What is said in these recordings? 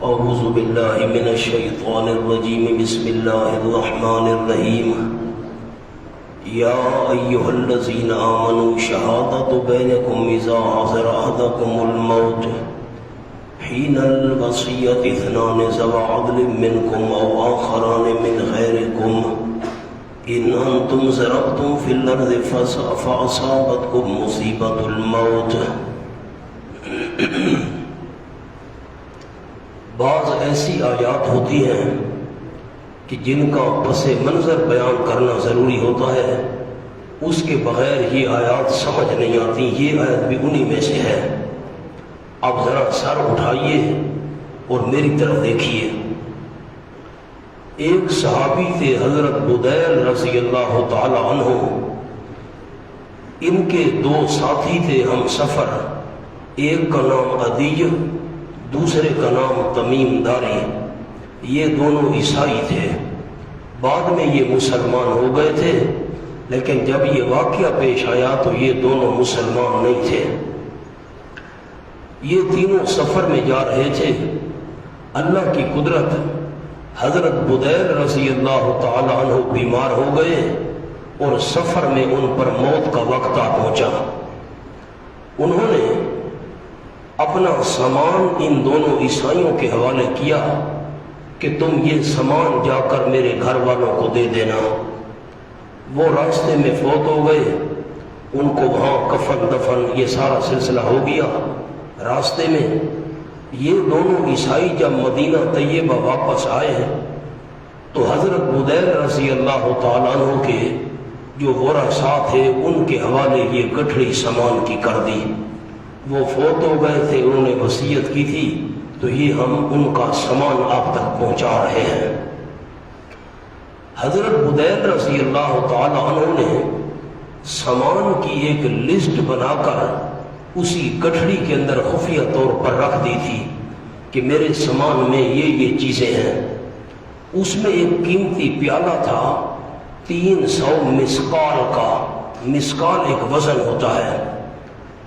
اعوذ باللہ من الشیطان الرجیم بسم اللہ الرحمن الرحیم یا ایہا الذین آمنوا شہادت بینکم اذا حضر احدکم الموت حین الوصیۃ اثنان ذوی عدل منکم او آخران من غیرکم ان انتم ضربتم فی الارض فاصابتکم مصیبۃ الموت۔ بعض ایسی آیات ہوتی ہیں کہ جن کا پس منظر بیان کرنا ضروری ہوتا ہے، اس کے بغیر یہ آیات سمجھ نہیں آتی۔ یہ آیت بھی انہی میں سے ہے۔ اب ذرا سر اٹھائیے اور میری طرف دیکھیے۔ ایک صحابی تھے حضرت بدیل رضی اللہ تعالی عنہ، ان کے دو ساتھی تھے ہم سفر، ایک کا نام عدی، دوسرے کا نام تمیم داری۔ یہ دونوں عیسائی تھے، بعد میں یہ مسلمان ہو گئے تھے، لیکن جب یہ واقعہ پیش آیا تو یہ دونوں مسلمان نہیں تھے۔ یہ تینوں سفر میں جا رہے تھے۔ اللہ کی قدرت، حضرت بدیل رضی اللہ تعالی عنہ بیمار ہو گئے اور سفر میں ان پر موت کا وقت آ پہنچا۔ انہوں نے اپنا سامان ان دونوں عیسائیوں کے حوالے کیا کہ تم یہ سامان جا کر میرے گھر والوں کو دے دینا۔ وہ راستے میں فوت ہو گئے، ان کو وہاں کفن دفن یہ سارا سلسلہ ہو گیا۔ راستے میں یہ دونوں عیسائی جب مدینہ طیبہ واپس آئے ہیں تو حضرت بدیل رضی اللہ تعالیٰ عنہ کے جو ورثاء تھے ان کے حوالے یہ گٹھڑی سامان کی کر دی۔ وہ فوت ہو گئے تھے، انہوں نے وصیت کی تھی، تو یہ ہم ان کا سامان آپ تک پہنچا رہے ہیں۔ حضرت بدیل رضی اللہ تعالی عنہ نے سامان کی ایک لسٹ بنا کر اسی گٹھڑی کے اندر خفیہ طور پر رکھ دی تھی کہ میرے سامان میں یہ چیزیں ہیں۔ اس میں ایک قیمتی پیالہ تھا 300 مسقال کا۔ مسقال ایک وزن ہوتا ہے،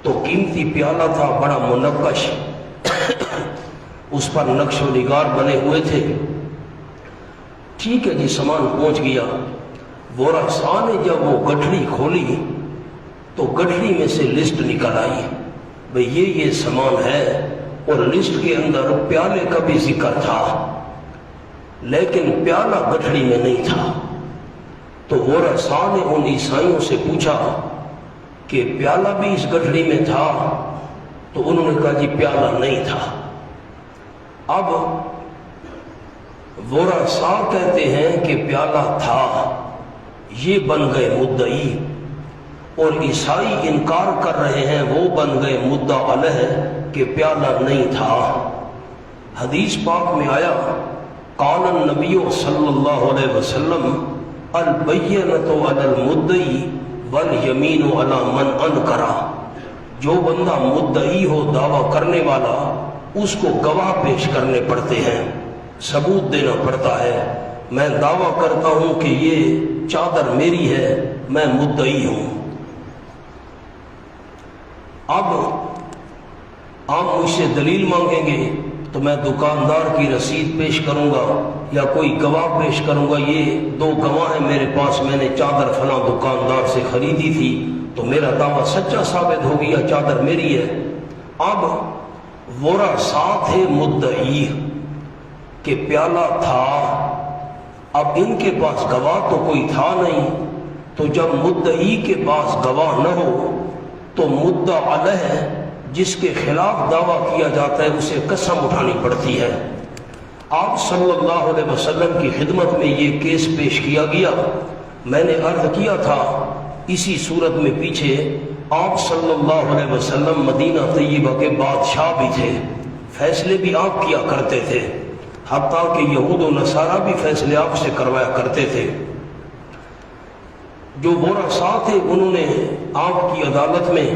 تو قیمتی پیالہ تھا، بڑا منقش، اس پر نقش و نگار بنے ہوئے تھے۔ ٹھیک ہے جی، سامان پہنچ گیا۔ ورثاء نے جب وہ گٹھڑی کھولی تو گٹھڑی میں سے لسٹ نکل آئی، بھئی یہ سامان ہے، اور لسٹ کے اندر پیالے کا بھی ذکر تھا، لیکن پیالہ گٹھڑی میں نہیں تھا۔ تو ورثاء نے ان عیسائیوں سے پوچھا کہ پیالہ بھی اس گٹھڑی میں تھا؟ تو انہوں نے کہا جی پیالہ نہیں تھا۔ اب ورثاء کہتے ہیں کہ پیالہ تھا، یہ بن گئے مدعی، اور عیسائی انکار کر رہے ہیں، وہ بن گئے مدعا علیہ کہ پیالہ نہیں تھا۔ حدیث پاک میں آیا قال النبی صلی اللہ علیہ وسلم البینۃ علی المدعی والیمین علی من انکر۔ جو بندہ مدعی ہو، دعویٰ کرنے والا، اس کو گواہ پیش کرنے پڑتے ہیں، ثبوت دینا پڑتا ہے۔ میں دعویٰ کرتا ہوں کہ یہ چادر میری ہے، میں مدعی ہوں۔ اب آپ مجھ سے دلیل مانگیں گے تو میں دکاندار کی رسید پیش کروں گا یا کوئی گواہ پیش کروں گا، یہ 2 گواہ ہیں میرے پاس، میں نے چادر فلاں دکاندار سے خریدی تھی، تو میرا دعویٰ سچا ثابت ہو گیا، چادر میری ہے۔ اب ورثاء تھے مدعی کہ پیالہ تھا، اب ان کے پاس گواہ تو کوئی تھا نہیں، تو جب مدعی کے پاس گواہ نہ ہو تو مدعا علیہ جس کے خلاف دعویٰ کیا جاتا ہے اسے قسم اٹھانی پڑتی ہے۔ آپ صلی اللہ علیہ وسلم کی خدمت میں یہ کیس پیش کیا گیا۔ میں نے عرض کیا تھا اسی صورت میں پیچھے آپ صلی اللہ علیہ وسلم مدینہ طیبہ کے بادشاہ بھی تھے، فیصلے بھی آپ کیا کرتے تھے، حتیٰ کہ یہود و نصارہ بھی فیصلے آپ سے کروایا کرتے تھے۔ جو ورثاء تھے انہوں نے آپ کی عدالت میں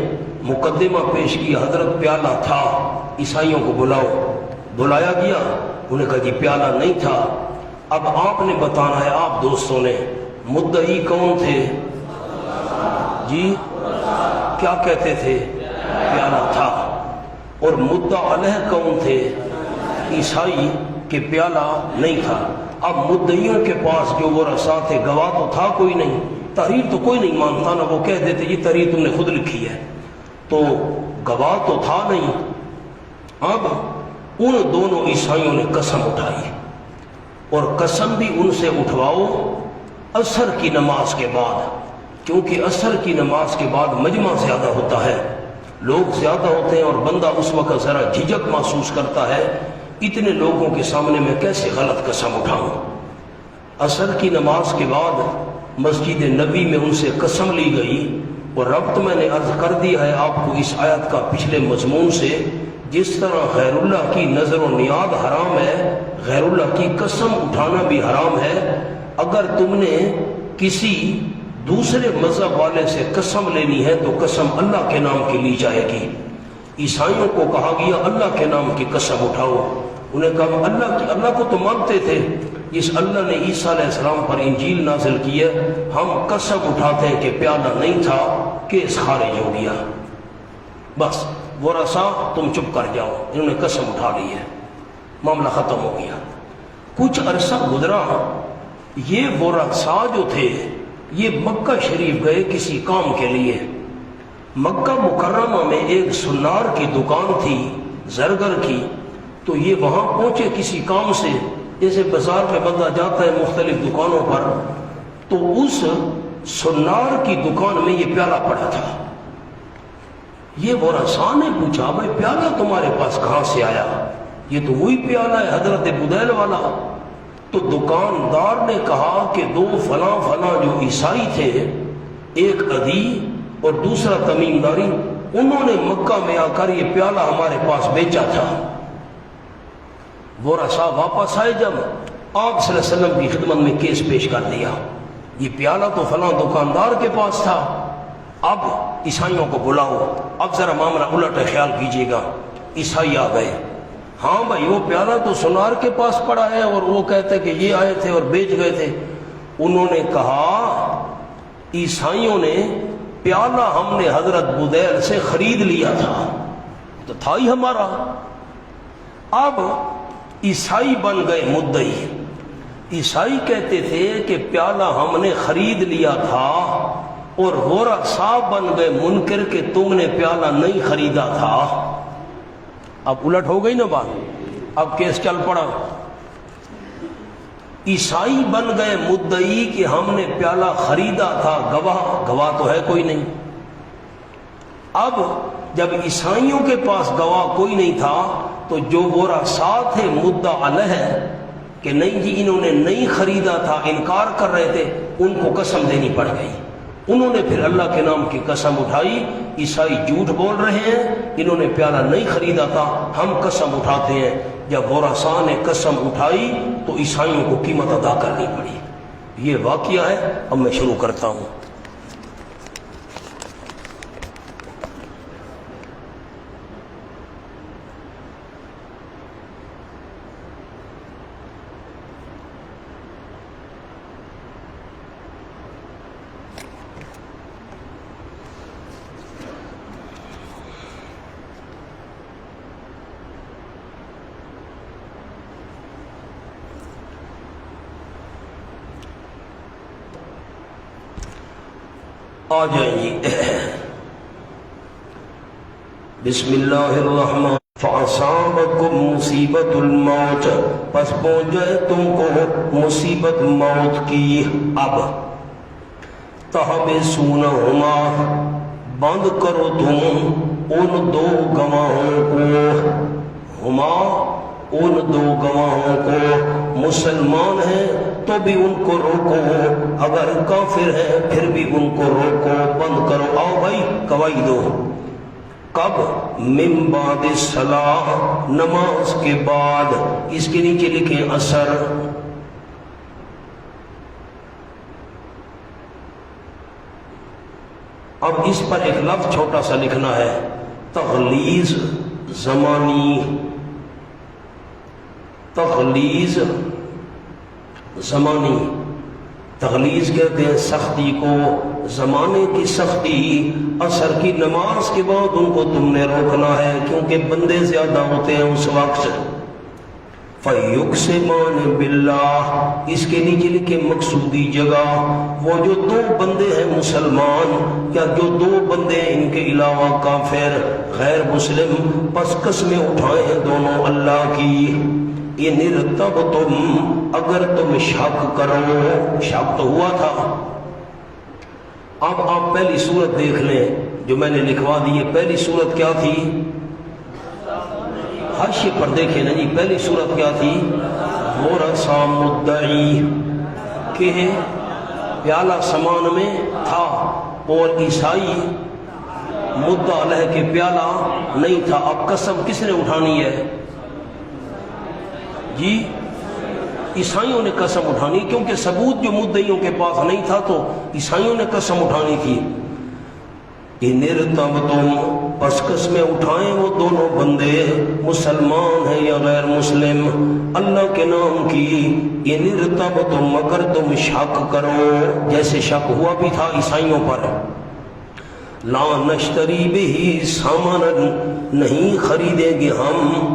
مقدمہ پیش کیا، حضرت پیالہ تھا، عیسائیوں کو بلایا گیا، انہوں نے کہا جی پیالہ نہیں تھا۔ اب آپ نے بتانا ہے، آپ دوستوں نے، مدعی کون تھے جی؟ کیا کہتے تھے؟ پیالہ تھا۔ اور مدعا علیہ کون تھے؟ عیسائی کہ پیالہ نہیں تھا۔ اب مدعیوں کے پاس جو وہ رسا تھے، گواہ تو تھا کوئی نہیں، تحریر تو کوئی نہیں مانتا نا، وہ کہہ دیتے یہ تحریر تم نے خود لکھی ہے، تو گواہ تو تھا نہیں۔ اب ان دونوں عیسائیوں نے قسم اٹھائی، اور قسم بھی ان سے اٹھواؤ عصر کی نماز کے بعد، کیونکہ عصر کی نماز کے بعد مجمع زیادہ ہوتا ہے، لوگ زیادہ ہوتے ہیں، اور بندہ اس وقت ذرا جھجک محسوس کرتا ہے، اتنے لوگوں کے سامنے میں کیسے غلط قسم اٹھاؤں۔ عصر کی نماز کے بعد مسجد نبی میں ان سے قسم لی گئی، اور ربط میں نے عرض کر دیا ہے آپ کو اس آیت کا پچھلے مضمون سے، جس طرح غیر اللہ کی نظر و نیاد حرام ہے، غیر اللہ کی قسم اٹھانا بھی حرام ہے۔ اگر تم نے کسی دوسرے مذہب والے سے قسم لینی ہے تو قسم اللہ کے نام کی لی جائے گی۔ عیسائیوں کو کہا گیا اللہ کے نام کی قسم اٹھاؤ، انہیں کہا اللہ کو تو مانتے تھے، جس اللہ نے عیسیٰ علیہ السلام پر انجیل نازل کی ہے، ہم قسم اٹھاتے ہیں کہ پیالہ نہیں تھا، کیس خارج ہو گیا، بس وہ رسا تم چپ کر جاؤ، انہوں نے قسم اٹھا لی ہے، معاملہ ختم ہو گیا۔ کچھ عرصہ گزرا، یہ وہ رسا جو تھے یہ مکہ شریف گئے کسی کام کے لیے۔ مکہ مکرمہ میں ایک سنار کی دکان تھی زرگر کی، تو یہ وہاں پہنچے کسی کام سے، جیسے بازار میں بندہ جاتا ہے مختلف دکانوں پر، تو اس سنار کی دکان میں یہ پیالہ پڑا تھا۔ یہ وہ رسا نے پوچھا بھائی پیالہ تمہارے پاس کہاں سے آیا؟ یہ تو وہی پیالہ ہے حضرت بدیل والا۔ تو دکاندار نے کہا کہ دو فلاں فلاں جو عیسائی تھے، ایک عدی اور دوسرا تمیم داری، انہوں نے مکہ میں آ کر یہ پیالہ ہمارے پاس بیچا تھا۔ وہ رسا واپس آئے، جب آپ صلی اللہ علیہ وسلم کی خدمت میں کیس پیش کر دیا، یہ پیالہ تو فلاں دکاندار کے پاس تھا، اب عیسائیوں کو بلاؤ، اب ذرا معاملہ الٹ خیال کیجیے گا۔ عیسائی آ گئے، ہاں بھائی وہ پیالہ تو سنار کے پاس پڑا ہے، اور وہ کہتے کہ یہ آئے تھے اور بیچ گئے تھے۔ انہوں نے کہا عیسائیوں نے پیالہ ہم نے حضرت بدیل سے خرید لیا تھا، تو تھا ہی ہمارا۔ اب عیسائی بن گئے مدعی، عیسائی کہتے تھے کہ پیالہ ہم نے خرید لیا تھا، اور غورا صاحب بن گئے منکر کہ تم نے پیالہ نہیں خریدا تھا۔ اب الٹ ہو گئی نا بات، اب کیس چل پڑا۔ عیسائی بن گئے مدعی کہ ہم نے پیالہ خریدا تھا، گواہ تو ہے کوئی نہیں۔ اب جب عیسائیوں کے پاس گواہ کوئی نہیں تھا، تو جو غورا صاحب تھے مدعا علیہ کہ نہیں جی انہوں نے نہیں خریدا تھا، انکار کر رہے تھے، ان کو قسم دینی پڑ گئی۔ انہوں نے پھر اللہ کے نام کی قسم اٹھائی، عیسائی جھوٹ بول رہے ہیں، انہوں نے پیالہ نہیں خریدا تھا، ہم قسم اٹھاتے ہیں۔ جب غوراسا نے قسم اٹھائی تو عیسائیوں کو قیمت ادا کرنی پڑی۔ یہ واقعہ ہے، اب میں شروع کرتا ہوں۔ آ جائیں جی، بسم اللہ الرحمن فَأَصَابَكُمْ مُصِیبَةُ الْمَوْتِ، پس پہنچ جائے تم کو مصیبت موت کی۔ اب تَحْبِسُونَهُمَا، بند کرو تم ان دو گواہوں کو، ہما ان دو گواہوں کو، مسلمان ہیں تو بھی ان کو روکو، اگر کافر ہیں پھر بھی ان کو روکو، بند کرو، آؤ بھائی گواہی دو۔ کب؟ من بعد الصلاۃ، نماز کے بعد۔ اس کے نیچے لکھیں عصر۔ اب اس پر ایک لفظ چھوٹا سا لکھنا ہے، تغلیظ زمانی، تغلیظ زمانی، تغلیظ کہتے ہیں سختی کو، زمانے کی سختی۔ عصر کی نماز کے بعد ان کو تم نے روکنا ہے، کیونکہ بندے زیادہ ہوتے ہیں اس وقت۔ فَيُقْسِمَانِ بِاللَّهِ، اس کے نیچے لکھے مقصودی جگہ، وہ جو دو بندے ہیں مسلمان یا جو دو بندے ہیں ان کے علاوہ کافر غیر مسلم، پس قسمیں اٹھائیں دونوں اللہ کی، اِنِ ارْتَبْتُمْ، اگر تم شک کرو، شک تو ہوا تھا۔ اب آپ پہلی صورت دیکھ لیں جو میں نے لکھوا دی ہے، پہلی صورت کیا تھی؟ حاشیے پر دیکھیں نا جی، پہلی صورت کیا تھی؟ ورثہ مدعی، کہ پیالہ سامان میں تھا اور عیسائی مدعا علیہ کے پیالہ نہیں تھا۔ اب قسم کس نے اٹھانی ہے جی؟ عیسائیوں نے قسم اٹھانی، کیونکہ ثبوت جو مدعیوں کے پاس نہیں تھا تو عیسائیوں نے قسم اٹھانی تھی۔ اِنِ ارْتَبْتُمْ، پس قسمیں اٹھائیں وہ دونوں بندے، مسلمان ہیں یا غیر مسلم، اللہ کے نام کی۔ اِنِ ارْتَبْتُمْ، اگر تم شک کرو، جیسے شک ہوا بھی تھا عیسائیوں پر، لا نشتری بہ ثمنا، نہیں خریدیں گے ہم،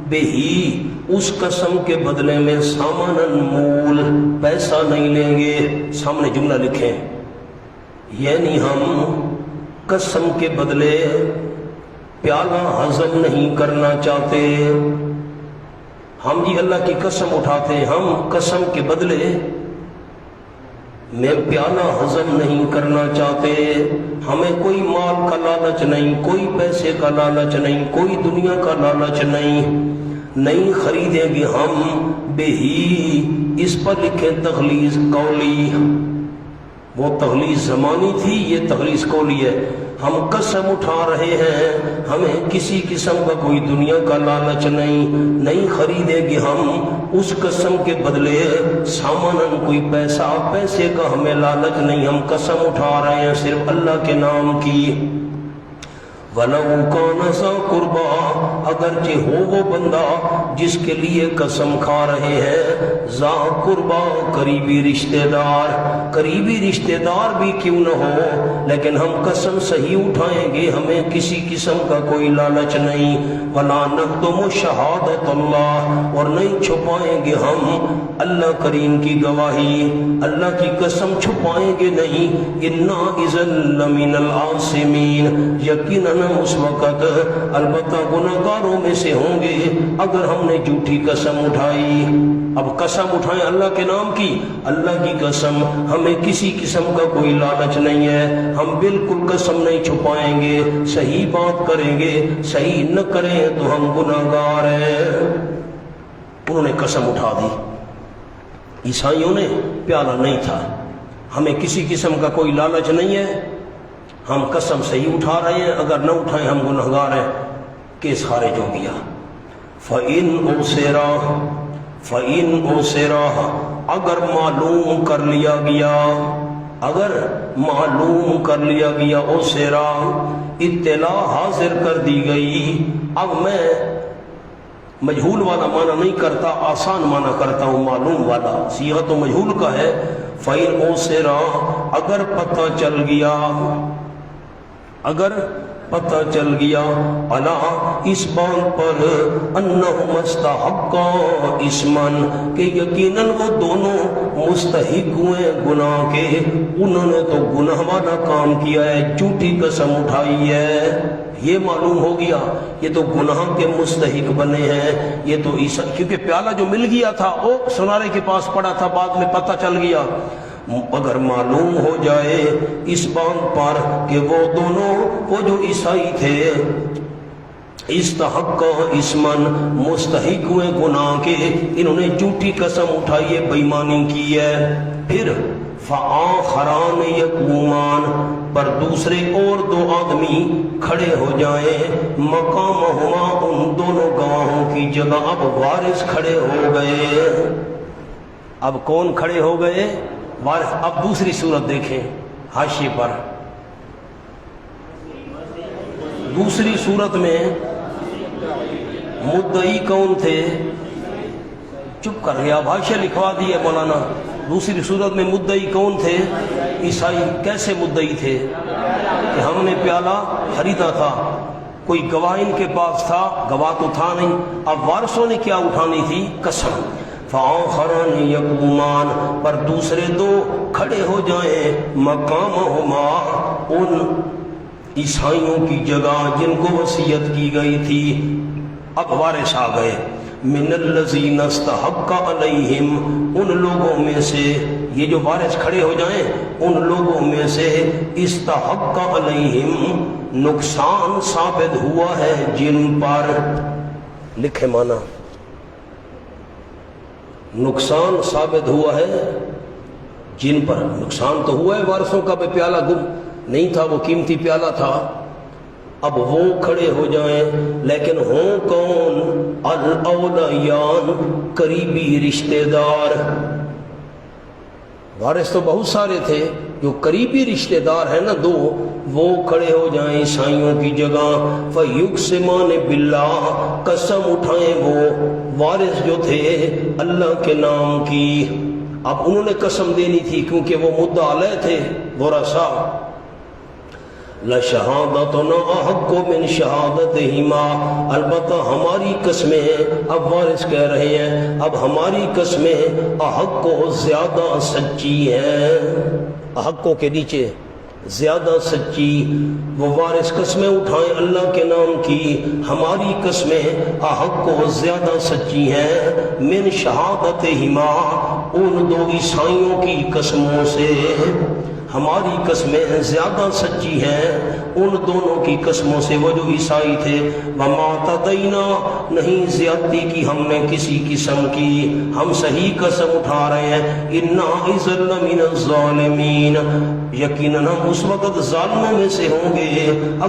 بہی اس قسم کے بدلے میں، ثمنا مول، پیسہ نہیں لیں گے۔ سامنے جملہ لکھیں، یعنی ہم قسم کے بدلے پیالہ ہضم نہیں کرنا چاہتے۔ ہم جی اللہ کی قسم اٹھاتے ہیں، ہم قسم کے بدلے میں پیالہ ہضم نہیں کرنا چاہتے، ہمیں کوئی مال کا لالچ نہیں، کوئی پیسے کا لالچ نہیں، کوئی دنیا کا لالچ نہیں خریدیں گے ہم، بہی، اس پر لکھیں تغلیظ قولی، وہ تغلیظ زمانی تھی، یہ تغلیظ قولی ہے۔ ہم قسم اٹھا رہے ہیں، ہمیں کسی قسم کا کوئی دنیا کا لالچ نہیں خریدیں گے ہم اس قسم کے بدلے سامانن، کوئی پیسے کا ہمیں لالچ نہیں، ہم قسم اٹھا رہے ہیں صرف اللہ کے نام کی۔ وَلَوْ كَانَ ذَا قُرْبَىٰ، اگرچہ ہو وہ بندہ جس کے لیے قسم کھا رہے ہیں، ذا قربا، قریبی رشتہ دار بھی کیوں نہ ہو، لیکن ہم قسم صحیح اٹھائیں گے، ہمیں کسی قسم کا کوئی لالچ نہیں۔ وَلَا نَكْتُمُ شَهَادَةَ اللَّهِ، اور نہیں چھپائیں گے ہم اللہ کریم کی گواہی، اللہ کی قسم چھپائیں گے نہیں۔ إِنَّا إِذًا لَّمِنَ الْعَاصِمِينَ، یقیناً اس وقت البتہ گناہگاروں میں سے ہوں گے اگر ہم نے جھوٹی قسم اٹھائی۔ اب قسم اٹھائیں اللہ کے نام کی، اللہ کی قسم، ہمیں کسی قسم کا کوئی لالچ نہیں ہے، ہم بالکل قسم نہیں چھپائیں گے، صحیح بات کریں گے، صحیح نہ کریں تو ہم گناہگار ہیں۔ انہوں نے قسم اٹھا دی، عیسائیوں نے پیالہ نہیں تھا، ہمیں کسی قسم کا کوئی لالچ نہیں ہے، ہم قسم صحیح اٹھا رہے ہیں، اگر نہ اٹھائیں ہم گنہگار ہیں۔ کیس خارج ہو گیا۔ فَإِنْ أُسِرَ، اگر معلوم کر لیا گیا، أُسِرَ، اطلاع حاضر کر دی گئی۔ اب میں مجہول والا معنی نہیں کرتا، آسان معنی کرتا ہوں، معلوم والا، صیغہ تو مجہول کا ہے۔ فَإِنْ أُسِرَ، اگر پتہ چل گیا عَلَىٰ، اس بات پر، أَنَّهُمَا اسْتَحَقَّا إِثْمًا، کہ یقیناً وہ دونوں مستحق ہوئے گناہ کے، انہوں نے تو گناہ والا کام کیا ہے، جھوٹی قسم اٹھائی ہے، یہ معلوم ہو گیا، یہ تو گناہ کے مستحق بنے ہیں، یہ تو عیسیٰ، کیونکہ پیالہ جو مل گیا تھا وہ سنارے کے پاس پڑا تھا، بعد میں پتہ چل گیا۔ اگر معلوم ہو جائے اس بات پر کہ وہ دونوں، وہ جو عیسائی تھے، استحق اسمن، مستحق ہوئے گناہ کے، انہوں نے جھوٹی قسم اٹھائی ہے، بے ایمانی کی ہے۔ پھر فآخران یقومان، پر دوسرے اور دو آدمی کھڑے ہو جائیں، مقامہما، ان دونوں گواہوں کی جگہ۔ اب وارث کھڑے ہو گئے، اب کون کھڑے ہو گئے؟ وارث۔ اب دوسری صورت دیکھیں حاشیے پر، دوسری صورت میں مدعی کون تھے؟ چپ کر گیا، حاشیہ لکھوا دی ہے مولانا۔ دوسری صورت میں مدعی کون تھے؟ عیسائی۔ کیسے مدعی تھے؟ کہ ہم نے پیالہ خریدا تھا، کوئی گواہ ان کے پاس تھا؟ گواہ تو تھا نہیں. اب وارثوں نے کیا اٹھانی تھی؟ قسم. فآخران یقومان، پر دوسرے دو کھڑے ہو جائیں، مقامہما، ان عیسائیوں کی جگہ جن کو وصیت کی گئی تھی. اب وارث آ گئے. من الذین استحق علیہم، ان لوگوں میں سے، یہ جو وارث کھڑے ہو جائیں ان لوگوں میں سے، استحق علیہم، نقصان ثابت ہوا ہے جن پر. لکھے مانا، نقصان ثابت ہوا ہے جن پر. نقصان تو ہوا ہے وارثوں کا، پیالہ گم نہیں تھا، وہ قیمتی پیالہ تھا. اب وہ کھڑے ہو جائیں، لیکن ہوں کون؟ الاولیان، قریبی رشتہ دار. وارث تو بہت سارے تھے، جو قریبی رشتہ دار ہیں نا دو، وہ کھڑے ہو جائیں عیسائیوں کی جگہ. فیقسمان باللہ، قسم اٹھائیں وہ وارث جو تھے اللہ کے نام کی. اب انہوں نے قسم دینی تھی کیونکہ وہ مدعا علیہ تھے ورثاء. لشہادتنا احق من شہادتہما، البتہ ہماری قسمیں، اب وارث کہہ رہے ہیں اب ہماری قسمیں احق و زیادہ سچی ہیں. احقوں کے نیچے زیادہ سچی. وہ وارث قسمیں اٹھائیں اللہ کے نام کی، ہماری قسمیں احق و زیادہ سچی ہیں. من شہادتہما، ان دو عیسائیوں کی قسموں سے ہماری قسمیں زیادہ سچی ہیں ان دونوں کی قسموں سے، وہ جو عیسائی تھے. وما تدینا، نہیں زیادتی کی ہم نے کسی قسم کی، ہم صحیح قسم اٹھا رہے ہیں. انا اذا لمن الظالمین، یقیناً ہم اس وقت ظالموں میں سے ہوں گے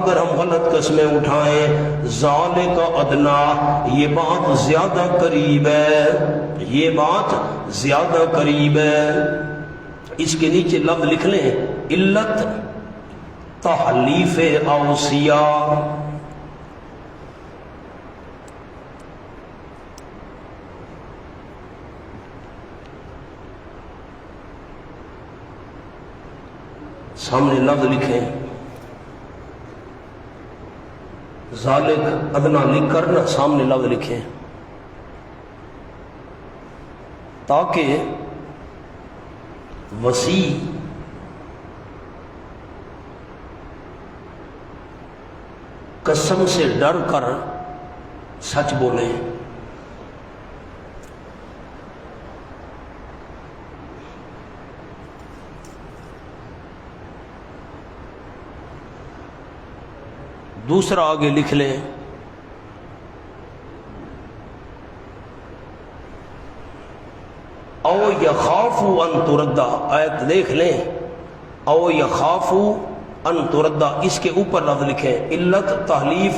اگر ہم غلط قسمیں اٹھائیں. ذالک ادنا، یہ بات زیادہ قریب ہے، یہ بات زیادہ قریب ہے. اس کے نیچے لفظ لکھ لیں، علت تحلیف اوصیاء. سامنے لفظ لکھیں، ذالک ادنا لکھ کر نا سامنے لفظ لکھیں، تاکہ وسیع قسم سے ڈر کر سچ بولیں. دوسرا آگے لکھ لیں، او یخافوا ان تردا. آیت دیکھ لیں، او یخافوا ان تردا، اس کے اوپر لفظ لکھیں علت تحلیف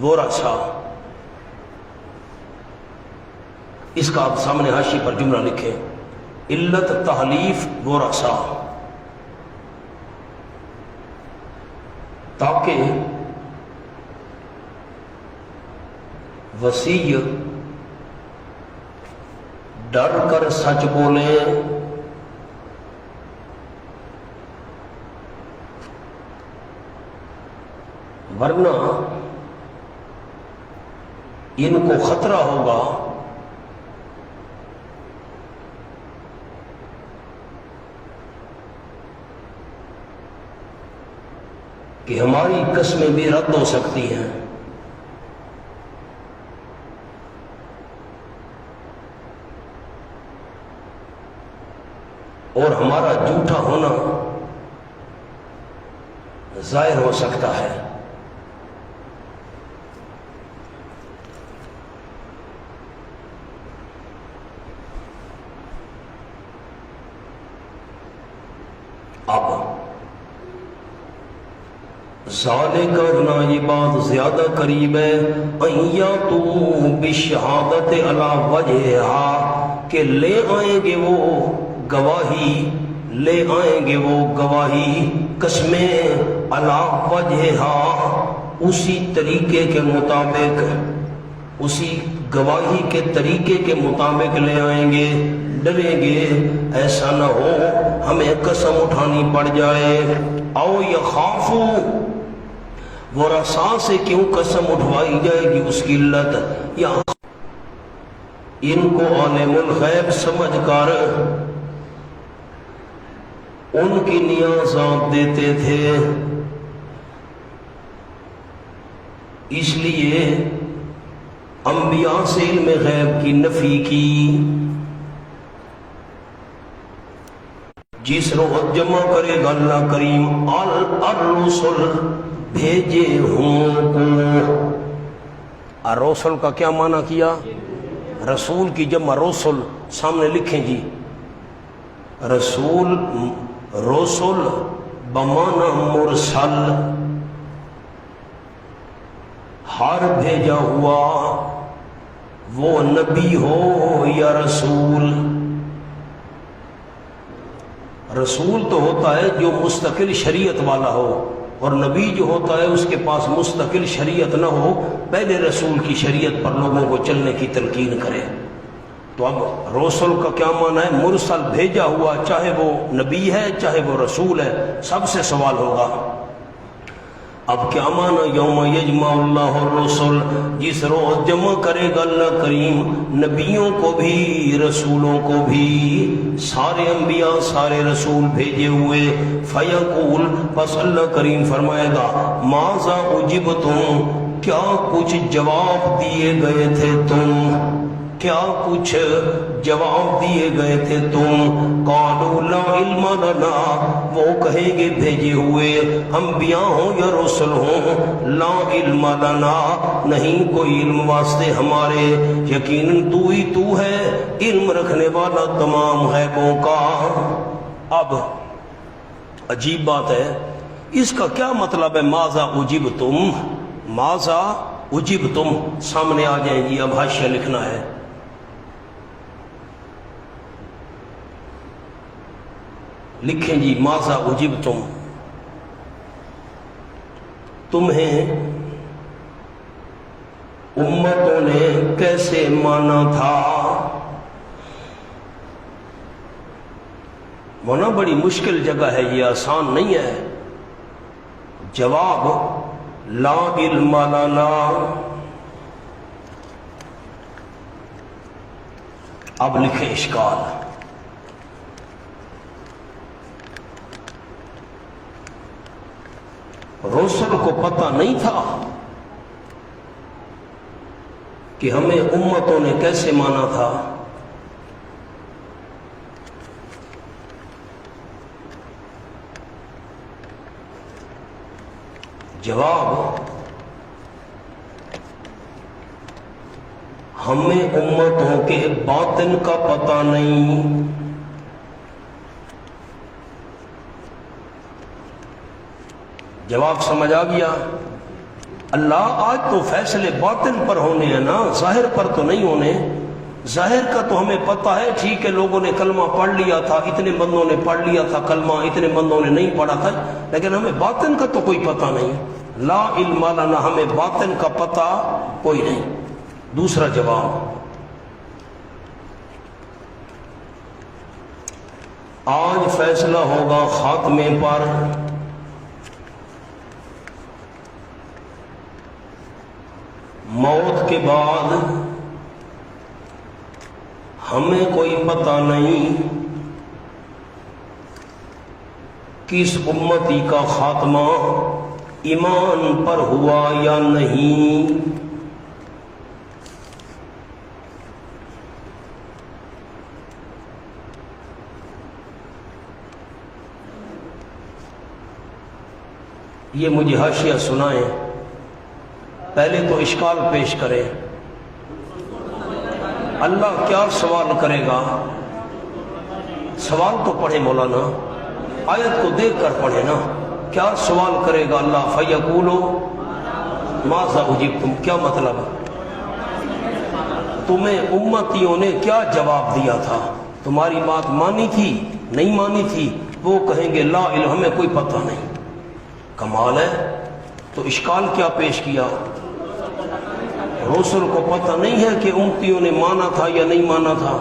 ورثاء. اس کا آپ سامنے حاشی پر جملہ لکھیں، علت تحلیف ورثاء، تاکہ وصی ڈر کر سچ بولیں. ورنہ ان کو خطرہ ہوگا کہ ہماری قسمیں بھی رد ہو سکتی ہیں، اور ہمارا جھوٹا ہونا ظاہر ہو سکتا ہے. اب ذالک ادنا، یہ بات زیادہ قریب ہے، ان یاتوا بالشہادۃ علی وجہہا، کہ لے آئیں گے وہ گواہی، لے آئیں گے وہ گواہی، قسمیں علی وجہہا، اسی طریقے کے مطابق، اسی گواہی کے طریقے کے مطابق لے آئیں گے. ڈریں گے ایسا نہ ہو ہمیں قسم اٹھانی پڑ جائے. او یخافوا، وہ رسا سے کیوں قسم اٹھوائی جائے گی اس کی علت یا ان کو عالم الغیب سمجھ کر ان کی نیازات دیتے تھے، اس لیے انبیاء سے علم غیب کی نفی کی۔ جس روح جمع کرے گا اللہ کریم الرسل بھیجے ہوں کو۔ الرسل کا کیا معنی کیا؟ رسول کی جمع رسل، سامنے لکھیں جی، رسول رسل بمعنی مرسل، ہر بھیجا ہوا وہ نبی ہو یا رسول۔ رسول تو ہوتا ہے جو مستقل شریعت والا ہو، اور نبی جو ہوتا ہے اس کے پاس مستقل شریعت نہ ہو، پہلے رسول کی شریعت پر لوگوں کو چلنے کی تلقین کرے۔ تو اب رسول کا کیا معنی ہے؟ مرسل، بھیجا ہوا، چاہے وہ نبی ہے چاہے وہ رسول ہے، سب سے سوال ہوگا۔ اب کیا معنی یوم یجمع اللہ الرسل، جس روز جمع کرے گا اللہ کریم نبیوں کو بھی رسولوں کو بھی، سارے انبیاء سارے رسول بھیجے ہوئے، فیقول، پس اللہ کریم فرمائے گا ماذا اجبتم، کیا کچھ جواب دیے گئے تھے تم، کیا کچھ جواب دیے گئے تھے تم؟ قالوا لا علم لنا، وہ کہیں گے بھیجے ہوئے انبیاء ہوں یا رسل ہوں، لا علم لنا، نہیں کوئی علم واسطے ہمارے، یقیناً تو ہی تو ہے علم رکھنے والا تمام غیبوں کا۔ اب عجیب بات ہے، اس کا کیا مطلب ہے ماذا اجبتم؟ ماذا اجبتم سامنے آ جائیں گی، اب حاشیہ لکھنا ہے۔ لکھیں جی ماذا اجبتم، تمہیں امتوں نے کیسے مانا تھا؟ مانا بڑی مشکل جگہ ہے، یہ آسان نہیں ہے۔ جواب لا علم لنا، اب لکھیں اشکال، رسل کو پتہ نہیں تھا کہ ہمیں امتوں نے کیسے مانا تھا؟ جواب ہمیں امتوں کے باطن کا پتہ نہیں۔ جواب سمجھ آ گیا؟ اللہ آج تو فیصلے باطن پر ہونے ہیں نا، ظاہر پر تو نہیں ہونے۔ ظاہر کا تو ہمیں پتہ ہے، ٹھیک ہے لوگوں نے کلمہ پڑھ لیا تھا، اتنے بندوں نے پڑھ لیا تھا کلمہ، اتنے بندوں نے نہیں پڑھا تھا، لیکن ہمیں باطن کا تو کوئی پتہ نہیں۔ لا علم لنا، ہمیں باطن کا پتہ کوئی نہیں۔ دوسرا جواب، آج فیصلہ ہوگا خاتمے پر، موت کے بعد ہمیں کوئی پتہ نہیں کس امتی کا خاتمہ ایمان پر ہوا یا نہیں۔ یہ مجھے حاشیہ سنائیں، پہلے تو اشکال پیش کریں۔ اللہ کیا سوال کرے گا؟ سوال تو پڑھے مولانا، آیت کو دیکھ کر پڑھے نا، کیا سوال کرے گا اللہ؟ فیقولو ماذا اجبتم، کیا مطلب؟ تمہیں امتیوں نے کیا جواب دیا تھا؟ تمہاری بات مانی تھی نہیں مانی تھی؟ وہ کہیں گے لا علم، ہمیں کوئی پتہ نہیں۔ کمال ہے، تو اشکال کیا پیش کیا؟ رسول کو پتہ نہیں ہے کہ امتیوں نے مانا تھا یا نہیں مانا تھا،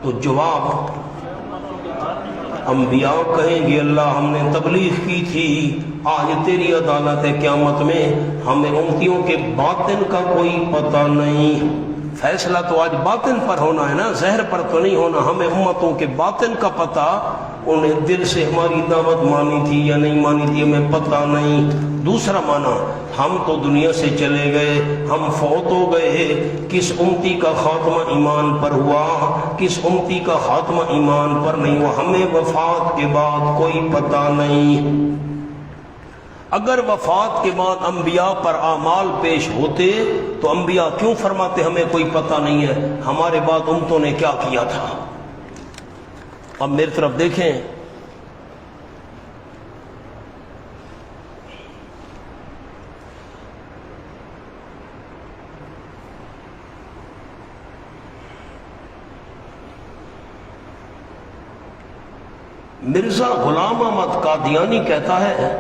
تو جواب انبیاء کہیں گے اللہ ہم نے تبلیغ کی تھی، آج تیری عدالت ہے قیامت میں، ہمیں امتیوں کے باطن کا کوئی پتہ نہیں۔ فیصلہ تو آج باطن پر ہونا ہے نا، ظاہر پر تو نہیں ہونا۔ ہمیں امتوں کے باطن کا پتہ، انہیں دل سے ہماری دعوت مانی تھی یا نہیں مانی تھی ہمیں پتہ نہیں۔ دوسرا معنی، ہم تو دنیا سے چلے گئے، ہم فوت ہو گئے، کس امتی کا خاتمہ ایمان پر ہوا، کس امتی کا خاتمہ ایمان پر نہیں ہوا، ہمیں وفات کے بعد کوئی پتہ نہیں۔ اگر وفات کے بعد انبیاء پر اعمال پیش ہوتے تو انبیاء کیوں فرماتے ہمیں کوئی پتہ نہیں ہے، ہمارے بعد امتوں نے کیا کیا تھا؟ اب میری طرف دیکھیں، مرزا غلام احمد قادیانی کہتا ہے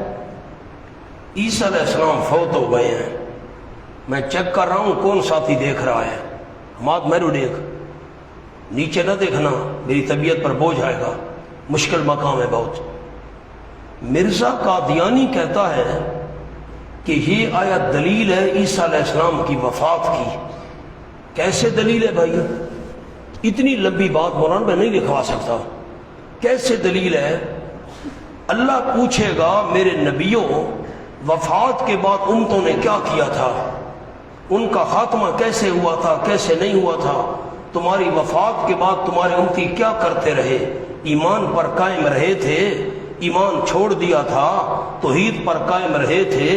عیسیٰ علیہ السلام فوت ہو گئے ہیں۔ میں چیک کر رہا ہوں کون ساتھی دیکھ رہا ہے، حماد میرو دیکھ، نیچے نہ دیکھنا، میری طبیعت پر بوجھ آئے گا، مشکل مقام ہے بہت۔ مرزا قادیانی کہتا ہے کہ یہ آیت دلیل ہے عیسیٰ علیہ السلام کی وفات کی۔ کیسے دلیل ہے بھائی؟ اتنی لمبی بات مولانا میں نہیں لکھوا سکتا۔ کیسے دلیل ہے؟ اللہ پوچھے گا میرے نبیوں وفات کے بعد امتوں نے کیا کیا تھا، ان کا خاتمہ کیسے ہوا تھا، کیسے نہیں ہوا تھا، تمہاری وفات کے بعد تمہارے امتی کیا کرتے رہے، ایمان پر قائم رہے تھے، ایمان چھوڑ دیا تھا، توحید پر قائم رہے تھے،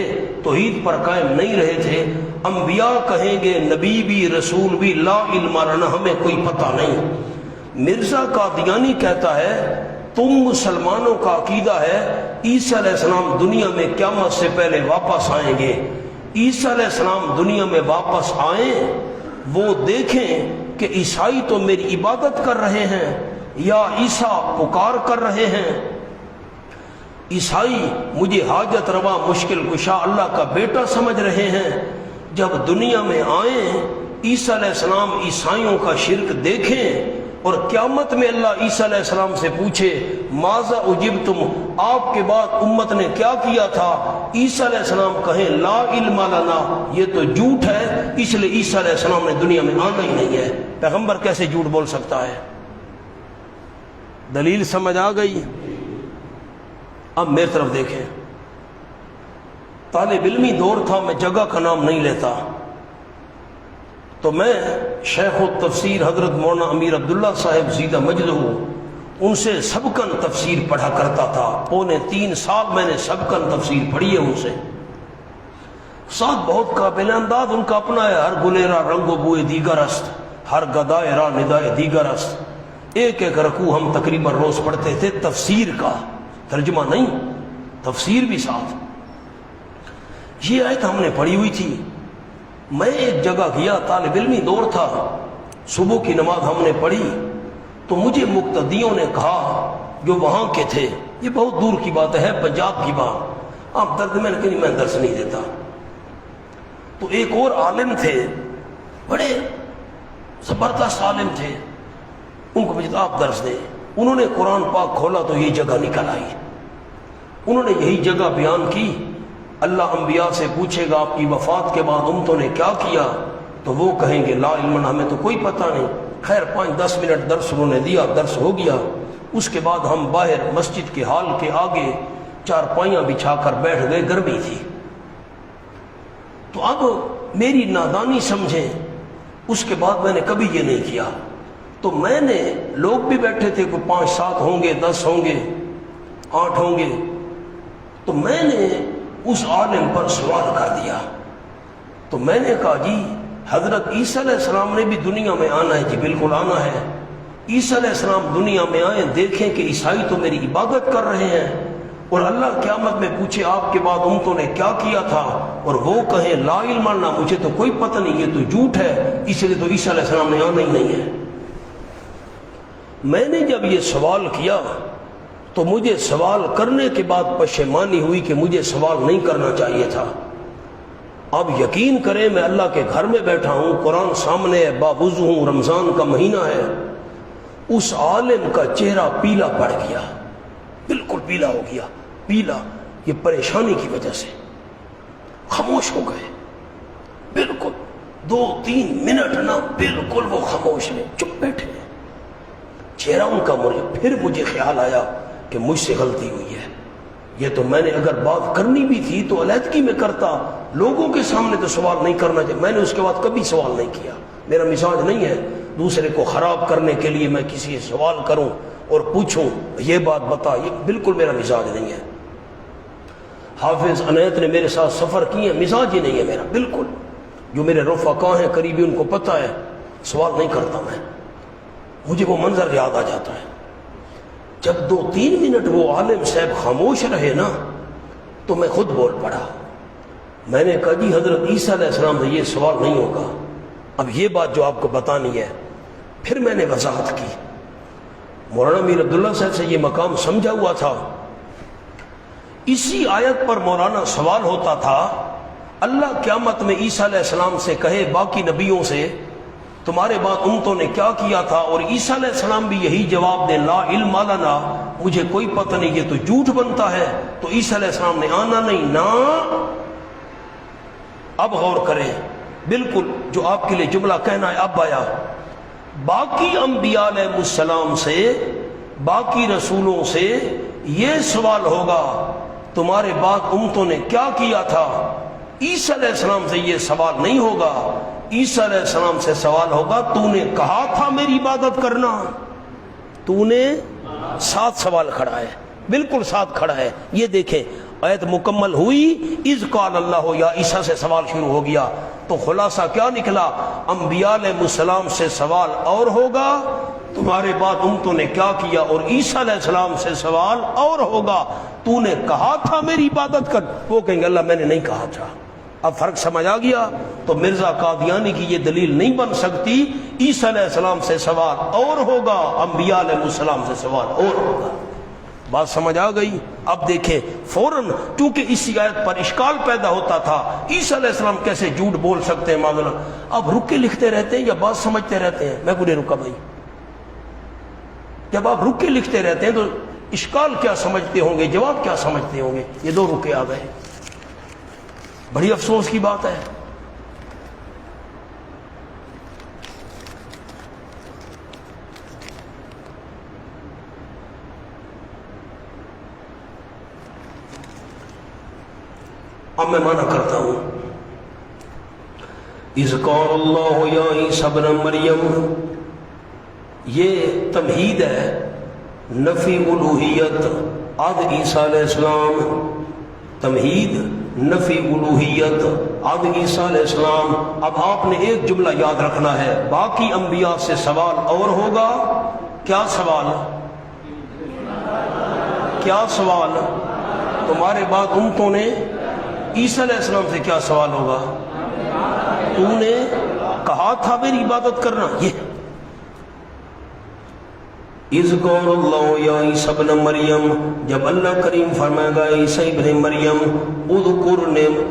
توحید پر قائم نہیں رہے تھے۔ انبیاء کہیں گے، نبی بھی رسول بھی، لا علم لنا، ہمیں کوئی پتہ نہیں۔ مرزا قادیانی کہتا ہے تم مسلمانوں کا عقیدہ ہے عیسیٰ علیہ السلام دنیا میں قیامت سے پہلے واپس آئیں گے، عیسیٰ علیہ السلام دنیا میں واپس آئیں، وہ دیکھیں کہ عیسائی تو میری عبادت کر رہے ہیں یا عیسیٰ پکار کر رہے ہیں، عیسائی مجھے حاجت روا مشکل کشا اللہ کا بیٹا سمجھ رہے ہیں۔ جب دنیا میں آئیں عیسیٰ علیہ السلام عیسائیوں کا شرک دیکھیں اور قیامت میں اللہ عیسیٰ علیہ السلام سے پوچھے ماذا اجبتم، آپ کے بعد امت نے کیا کیا تھا، عیسیٰ علیہ السلام کہیں لا علم لنا، یہ تو جھوٹ ہے، اس لیے عیسیٰ علیہ السلام نے دنیا میں آنا ہی نہیں ہے۔ پیغمبر کیسے جھوٹ بول سکتا ہے؟ دلیل سمجھ آ گئی؟ اب میری طرف دیکھیں، طالب علمی دور تھا، میں جگہ کا نام نہیں لیتا، تو میں شیخ التفسیر حضرت مولانا امیر عبداللہ صاحب زیدہ مجدہ ان سے سبکن تفسیر پڑھا کرتا تھا۔ 3.25 سال میں نے سبکن تفسیر پڑھی ہے ان سے، ساتھ بہت قابل انداز ان کا اپنا ہے، ہر گلیرا رنگ و بوئے دیگر است، ہر گدائے را ندائے دیگر است۔ ایک ایک رکوع ہم تقریباً روز پڑھتے تھے، تفسیر کا ترجمہ نہیں، تفسیر بھی ساتھ۔ یہ آیت ہم نے پڑھی ہوئی تھی۔ میں ایک جگہ گیا، طالب علمی دور تھا، صبح کی نماز ہم نے پڑھی تو مجھے مقتدیوں نے کہا جو وہاں کے تھے، یہ بہت دور کی بات ہے، پنجاب کی بات، آپ درد میں لیکن میں درس نہیں دیتا۔ تو ایک اور عالم تھے، بڑے زبردست عالم تھے، ان کو مجھے آپ درس دیں۔ انہوں نے قرآن پاک کھولا تو یہ جگہ نکل آئی، انہوں نے یہی جگہ بیان کی۔ اللہ انبیاء سے پوچھے گا آپ کی وفات کے بعد امتوں نے کیا کیا، تو وہ کہیں گے لا علم لنا، ہمیں تو کوئی پتہ نہیں۔ خیر 5-10 منٹ درس انہوں نے دیا، درس ہو گیا۔ اس کے بعد ہم باہر مسجد کے ہال کے آگے چارپائیاں بچھا کر بیٹھ گئے، گرمی تھی۔ تو اب میری نادانی سمجھیں، اس کے بعد میں نے کبھی یہ نہیں کیا۔ تو میں نے، لوگ بھی بیٹھے تھے، کوئی 5-7 ہوں گے، 10 ہوں گے، 8 ہوں گے، تو میں نے اس عالم پر سوال کر دیا۔ تو میں نے کہا جی حضرت عیسیٰ علیہ السلام نے بھی دنیا میں آنا ہے؟ جی بالکل آنا ہے۔ عیسیٰ علیہ السلام دنیا میں آئیں، دیکھیں کہ عیسائی تو میری عبادت کر رہے ہیں، اور اللہ قیامت میں پوچھے آپ کے بعد امتوں نے کیا کیا تھا، اور وہ کہیں لا علم لنا، مجھے تو کوئی پتہ نہیں، یہ تو جھوٹ ہے، اس لیے تو عیسیٰ علیہ السلام نے آنا ہی نہیں ہے۔ میں نے جب یہ سوال کیا تو مجھے سوال کرنے کے بعد پشیمانی ہوئی کہ مجھے سوال نہیں کرنا چاہیے تھا۔ اب یقین کریں میں اللہ کے گھر میں بیٹھا ہوں، قرآن سامنے ہے، باوضو ہوں، رمضان کا مہینہ ہے، اس عالم کا چہرہ پیلا پڑ گیا۔ بالکل پیلا ہو گیا. پیلا یہ پریشانی کی وجہ سے. خاموش ہو گئے بالکل. 2-3 منٹ نہ بالکل وہ خاموش ہیں, چپ بیٹھے ہیں. چہرہ ان کا مرے. پھر مجھے خیال آیا کہ مجھ سے غلطی ہوئی ہے. یہ تو میں نے اگر بات کرنی بھی تھی تو علیحدگی میں کرتا, لوگوں کے سامنے تو سوال نہیں کرنا چاہیے. میں نے اس کے بعد کبھی سوال نہیں کیا. میرا مزاج نہیں ہے دوسرے کو خراب کرنے کے لیے میں کسی سے سوال کروں اور پوچھوں یہ بات بتا, یہ بالکل میرا مزاج نہیں ہے. حافظ عنایت نے میرے ساتھ سفر کیے, مزاج ہی نہیں ہے میرا بالکل. جو میرے رفقا ہیں قریبی ان کو پتہ ہے, سوال نہیں کرتا میں. مجھے وہ منظر یاد آ جاتا ہے. جب 2-3 منٹ وہ عالم صاحب خاموش رہے نا تو میں خود بول پڑا. میں نے کہا جی حضرت عیسیٰ علیہ السلام سے یہ سوال نہیں ہوگا, اب یہ بات جو آپ کو بتانی ہے. پھر میں نے وضاحت کی. مولانا میر عبداللہ صاحب سے یہ مقام سمجھا ہوا تھا. اسی آیت پر مولانا سوال ہوتا تھا, اللہ قیامت میں عیسیٰ علیہ السلام سے کہے باقی نبیوں سے تمہارے بعد امتوں نے کیا کیا تھا, اور عیسیٰ علیہ السلام بھی یہی جواب دے لا علم لنا, مجھے کوئی پتہ نہیں, یہ تو جھوٹ بنتا ہے. تو عیسیٰ علیہ السلام نے آنا نہیں نا. اب غور کریں, بالکل جو آپ کے لیے جملہ کہنا ہے اب آیا. باقی انبیاء علیہ السلام سے, باقی رسولوں سے یہ سوال ہوگا تمہارے بعد امتوں نے کیا کیا تھا. عیسیٰ علیہ السلام سے یہ سوال نہیں ہوگا. عیسیٰ علیہ السلام سے سوال ہوگا تو نے کہا تھا میری عبادت کرنا. تو نے ساتھ سوال کھڑا ہے, بالکل ساتھ کھڑا ہے. یہ دیکھیں آیت مکمل ہوئی, اذ قال اللہ, یا عیسیٰ سے سوال شروع ہو گیا. تو خلاصہ کیا نکلا, انبیاء علیہ السلام سے سوال اور ہوگا تمہارے بعد امتوں نے کیا کیا, اور عیسیٰ علیہ السلام سے سوال اور ہوگا تو نے کہا تھا میری عبادت کر. وہ کہیں گے اللہ میں نے نہیں کہا تھا. اب فرق سمجھ آ گیا. تو مرزا قادیانی کی یہ دلیل نہیں بن سکتی. عیسیٰ علیہ السلام سے سوال اور ہوگا, انبیاء علیہ السلام سے سوال اور ہوگا. بات سمجھ آ گئی. اب دیکھیں فوراً چونکہ اسی آیت پر اشکال پیدا ہوتا تھا, عیسیٰ علیہ السلام کیسے جھوٹ بول سکتے ہیں معذ اللہ. اب رک کے لکھتے رہتے ہیں یا بات سمجھتے رہتے ہیں. میں کوئی رکا بھائی, جب آپ رک کے لکھتے رہتے ہیں تو اشکال کیا سمجھتے ہوں گے, جواب کیا سمجھتے ہوں گے. یہ 2 رکے آ گئے, بڑی افسوس کی بات ہے. اب میں مانا کرتا ہوں, اذ قال اللہ یا عیسی ابن مریم, یہ تمہید ہے نفی الوہیت عد عیسیٰ علیہ السلام. تمہید نفی الوہیت عد عیسیٰ علیہ السلام. اب آپ نے ایک جملہ یاد رکھنا ہے, باقی انبیاء سے سوال اور ہوگا. کیا سوال, کیا سوال, تمہارے بعد امتوں نے عیسیٰ علیہ السلام سے کیا سوال ہوگا, تو نے کہا تھا میری عبادت کرنا. یہ اذ قال اللہ یا عیسی ابن مریم, جب اللہ کریم فرمائے گا عیسی ابن مریم, اذکر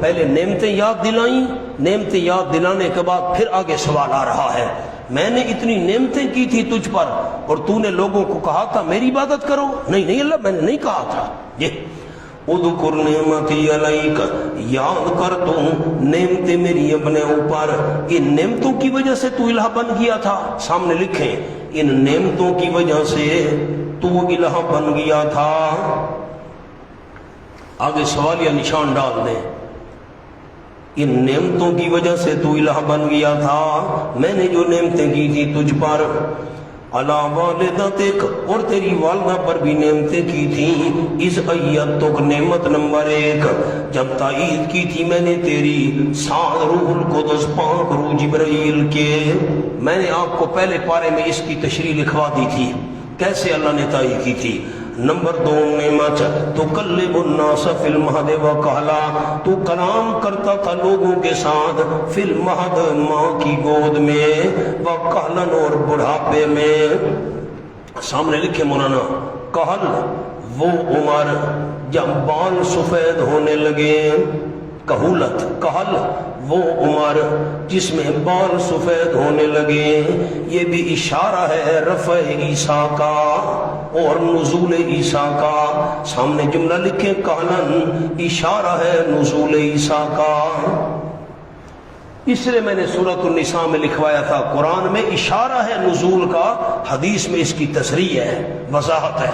پہلے نعمتیں یاد دلائیں, نعمتیں یاد دلانے کے بعد پھر آگے سوال آ رہا ہے. میں نے اتنی نعمتیں کی تھی تجھ پر اور تو نے لوگوں کو کہا تھا میری عبادت کرو. نہیں نہیں اللہ میں نے نہیں کہا تھا. یہ اذکر نعمتی علیک, یاد کر تو نعمتیں میری اپنے اوپر. ان نعمتوں کی وجہ سے تو الہ بن گیا تھا. سامنے لکھیں, ان نعمتوں کی وجہ سے تو الہ بن گیا تھا. آگے سوال یا نشان ڈال دیں, ان نعمتوں کی وجہ سے تو الہ بن گیا تھا. میں نے جو نعمتیں کی تھی تجھ پر, علی والدتک, اور تیری والدہ پر بھی نعمتیں کی تھیں. اس ایتک, نعمت نمبر 1, جب تائید کی تھی میں نے تیری ساتھ روح القدس پاک روح جبرائیل کے. میں نے آپ کو پہلے پارے میں اس کی تشریح لکھوا دی تھی کیسے اللہ نے تائید کی تھی. نمبر 2 نعمت, تکلم الناس فی المہد وکہلا, تو کلام کرتا تھا لوگوں کے ساتھ فی المہد, ماں کی گود میں, وکہلا, اور بڑھاپے میں. سامنے لکھے مولانا, کہل وہ عمر جب بال سفید ہونے لگے. کہولت, کہل وہ عمر جس میں بال سفید ہونے لگے. یہ بھی اشارہ ہے رفع عیسیٰ کا. اور نزول عیسیٰ کا، سامنے جملہ لکھے کالن، اشارہ ہے نزول عیسیٰ کا۔ اس لیے میں نے سورۃ النساء میں لکھوایا تھا قرآن میں اشارہ ہے نزول کا، حدیث میں اس کی تصریح ہے، وضاحت ہے۔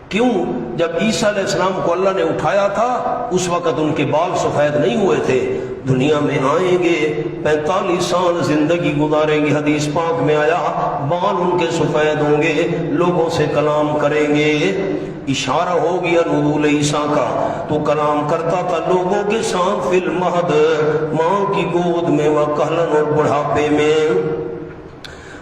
کیوں؟ جب عیسیٰ علیہ السلام کو اللہ نے اٹھایا تھا اس وقت ان کے بال سفید نہیں ہوئے تھے، دنیا میں آئیں گے 45 سال زندگی گزاریں گے، حدیث پاک میں آیا بال ان کے سفید ہوں گے، لوگوں سے کلام کریں گے، اشارہ ہو گیا نزول عیسیٰ کا۔ تو کلام کرتا تھا لوگوں کے ساتھ فی المہد، ماں کی گود میں، وکہلن، اور بڑھاپے میں۔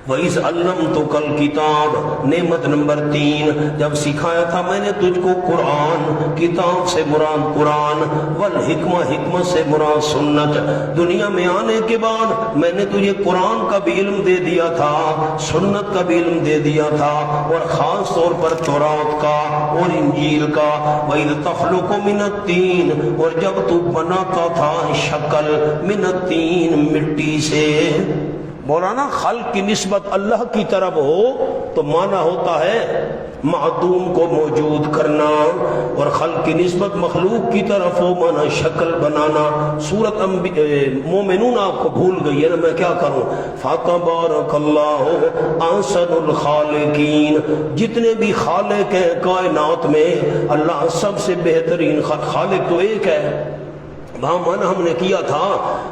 وَإِذْ عَلَّمْتُكَ الْكِتَابَ، نعمت نمبر 3، جب سکھایا تھا میں نے تجھ کو قرآن، کتاب سے مراد قرآن، والحکمہ، حکمت سے مراد سنت۔ دنیا میں آنے کے بعد میں نے تجھے قرآن کا بھی علم دے دیا تھا، سنت کا بھی علم دے دیا تھا، اور خاص طور پر تورات کا اور انجیل کا۔ وَإِذْ تَخْلُقُ مِنَ الطِّينِ، اور جب تو بناتا تھا شکل، مِنَ الطِّينِ، مٹی سے۔ مولانا خلق کی نسبت اللہ کی طرف ہو تو معنی ہوتا ہے معدوم کو موجود کرنا، اور خلق کی نسبت مخلوق کی طرف ہو معنی شکل بنانا۔ سورۃ مومنون آپ کو بھول گئی ہے نا، میں کیا کروں؟ فَتَبَارَكَ اللَّهُ أَحْسَنُ الْخَالِقِينَ، جتنے بھی خالق ہیں کائنات میں اللہ سب سے بہترین خالق تو ایک ہے۔ وہاں مانا ہم نے کیا تھا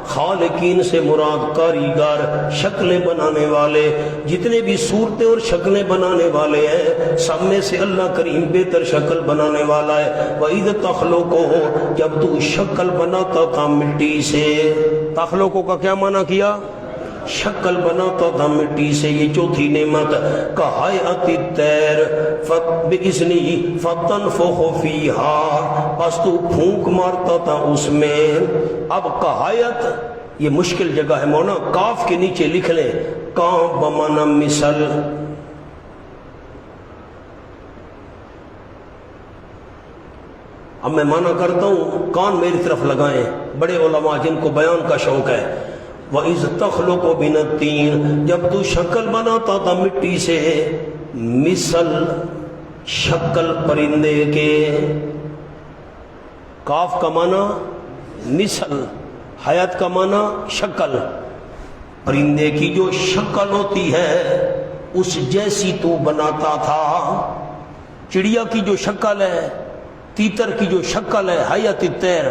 خالقین سے مراد کاریگر، شکلیں بنانے والے، جتنے بھی صورتیں اور شکلیں بنانے والے ہیں سب میں سے اللہ کریم بہتر شکل بنانے والا ہے۔ وَإِذْ تَخْلُقُ، جب تو شکل بناتا تھا مٹی سے۔ تخلق کا کیا معنی کیا؟ شکل بناتا تھا مٹی سے، یہ چوتھی نعمت۔ کہایت الطیر بِإِذْنِهِ فَتَنفُخُ فِيهَا، بس تو پھونک مارتا تھا اس میں۔ اب کہایت یہ مشکل جگہ ہے مونا، کاف کے نیچے لکھ لیں کاف بمانا مثل۔ اب میں مانا کرتا ہوں، کان میری طرف لگائیں، بڑے علماء جن کو بیان کا شوق ہے۔ وَإِذْ تَخْلُقُ مِنَ الطِّينِ، جب تو شکل بناتا تھا مٹی سے، مثل، شکل پرندے کے۔ کاف کا معنی مثل، حیات کا معنی شکل، پرندے کی جو شکل ہوتی ہے اس جیسی تو بناتا تھا۔ چڑیا کی جو شکل ہے، تیتر کی جو شکل ہے، حیات الطیر،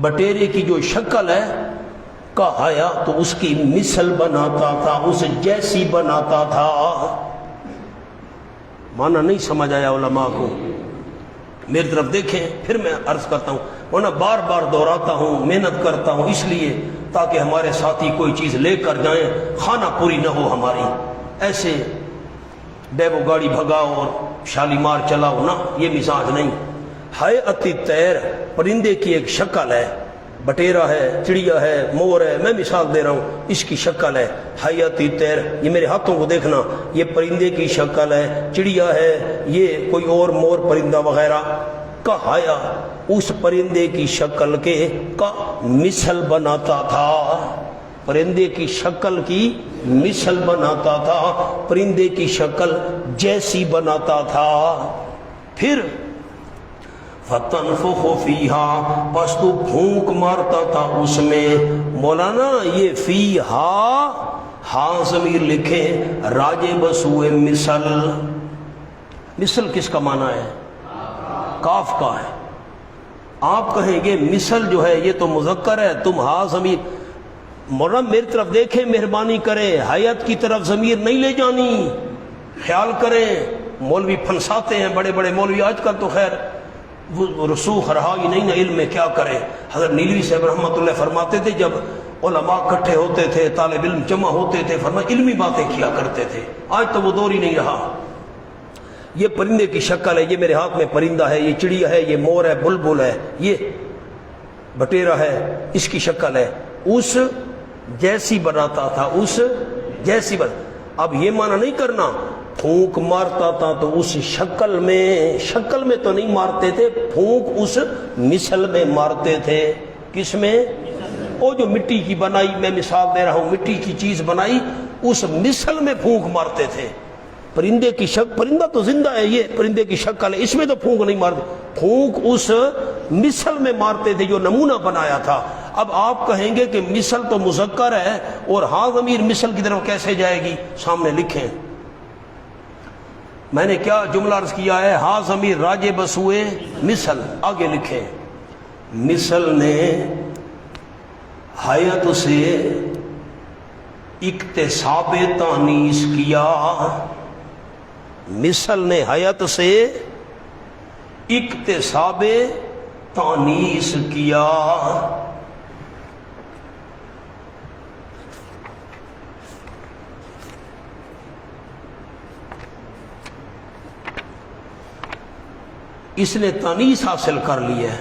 بٹیرے کی جو شکل ہے، کہایا تو اس کی مثل بناتا تھا، اس جیسی بناتا تھا۔ معنی نہیں سمجھ آیا علماء کو؟ میری طرف دیکھیں، پھر میں عرض کرتا ہوں، ورنہ بار بار دہراتا ہوں، محنت کرتا ہوں اس لیے تاکہ ہمارے ساتھی کوئی چیز لے کر جائیں، خانہ پوری نہ ہو ہماری۔ ایسے ڈیبو گاڑی بھگاؤ اور شالیمار چلاؤ نا، یہ مزاج نہیں۔ حیات الطیر، پرندے کی ایک شکل ہے، بٹیرا ہے، چڑیا ہے، مور ہے، میں مثال دے رہا ہوں، اس کی شکل ہے حیات الطیر۔ یہ میرے ہاتھوں کو دیکھنا، یہ پرندے کی شکل ہے، چڑیا ہے، یہ کوئی اور مور پرندہ وغیرہ کا حیا، اس پرندے کی شکل کے کا مثل بناتا تھا، پرندے کی شکل کی مثل بناتا تھا، پرندے کی شکل جیسی بناتا تھا۔ پھر فَتَنفُخُ فِيهَا، بس تو پھونک مارتا تھا اس میں۔ مولانا یہ فیہا، ہاں ضمیر لکھیں، راجے بسوئے مثل۔ مثل کس کا معنی ہے؟ کاف کا ہے۔ آپ کہیں گے مثل جو ہے یہ تو مذکر ہے، تم ہاں ضمیر۔ مولانا میری طرف دیکھیں، مہربانی کریں، حیات کی طرف ضمیر نہیں لے جانی، خیال کریں۔ مولوی پھنساتے ہیں، بڑے بڑے مولوی آج کل تو خیر وہ رسوخ رہا ہی نہیں نہ علم میں، کیا کرے۔ حضرت نیلوی صاحب رحمۃ اللہ فرماتے تھے جب علماء اکٹھے ہوتے تھے، طالب علم جمع ہوتے تھے، فرمایا علمی باتیں کیا کرتے تھے۔ آج تو وہ دور ہی نہیں رہا۔ یہ پرندے کی شکل ہے، یہ میرے ہاتھ میں پرندہ ہے، یہ چڑیا ہے، یہ مور ہے، بلبل ہے، یہ بٹیرا ہے، اس کی شکل ہے، اس جیسی بناتا تھا، اس جیسی اب یہ معنی نہیں کرنا پھونک مارتا تھا تو اس شکل میں تو نہیں مارتے تھے، پھونک اس مثل میں مارتے تھے۔ کس میں؟ وہ جو مٹی کی بنائی، میں مثال دے رہا ہوں، مٹی کی چیز بنائی اس مثل میں پھونک مارتے تھے۔ پرندے کی شکل، پرندہ تو زندہ ہے، یہ پرندے کی شکل ہے، اس میں تو پھونک نہیں مارتے، پھونک اس مثل میں مارتے تھے جو نمونہ بنایا تھا۔ اب آپ کہیں گے کہ مثل تو مذکر ہے اور ہاں ضمیر مثل کی طرف کیسے جائے گی؟ سامنے لکھیں، میں نے کیا جملہ عرض کیا ہے؟ ہاں ضمیر راجع بسوئے مثل، آگے لکھیں، مثل نے حیات سے اکتساب تانیث کیا، مثل نے حیات سے اکتساب تانیث کیا۔ اس نے تانیث حاصل کر لی ہے۔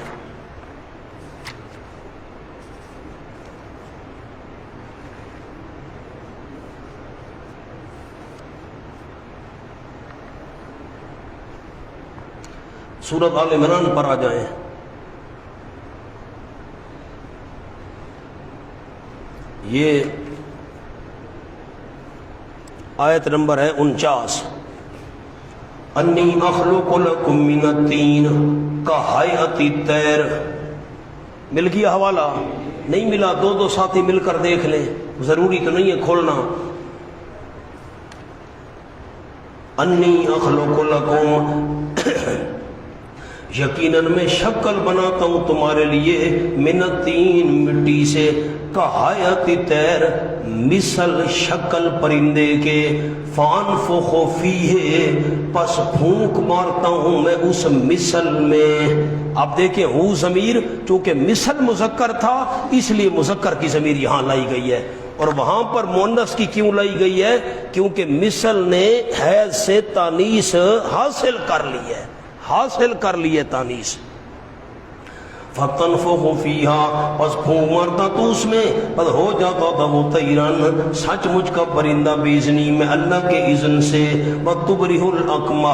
سورۃ آل عمران پر آ جائیں، یہ آیت نمبر ہے 49، انی اخلق لکم من الطین کہیئۃ الطیر۔ مل گیا حوالہ؟ نہیں ملا، دو دو ساتھی مل کر دیکھ لیں، ضروری تو نہیں ہے کھولنا۔ انی اخلق لکم، یقیناً میں شکل بناتا ہوں تمہارے لیے، من الطین، مٹی سے، کہیئۃ الطیر، مثل شکل پرندے کے، فانفخ فیہ، پس پھونک مارتا ہوں میں اس مثل میں۔ اب دیکھیں ہو ضمیر چونکہ مثل مذکر تھا اس لیے مذکر کی ضمیر یہاں لائی گئی ہے، اور وہاں پر مؤنث کی کیوں لائی گئی ہے؟ کیونکہ مثل نے حیض سے تانیث حاصل کر لی ہے، حاصل کر لیے تانیث۔ فتنفخ فیہا، پس پھونک مارتا تو اس میں، پس ہو جاتا تھا وہ طیرن، سچ مجھ کا پرندہ، بیزنی میں اللہ کے اذن سے، وتبرئ الاکمہ،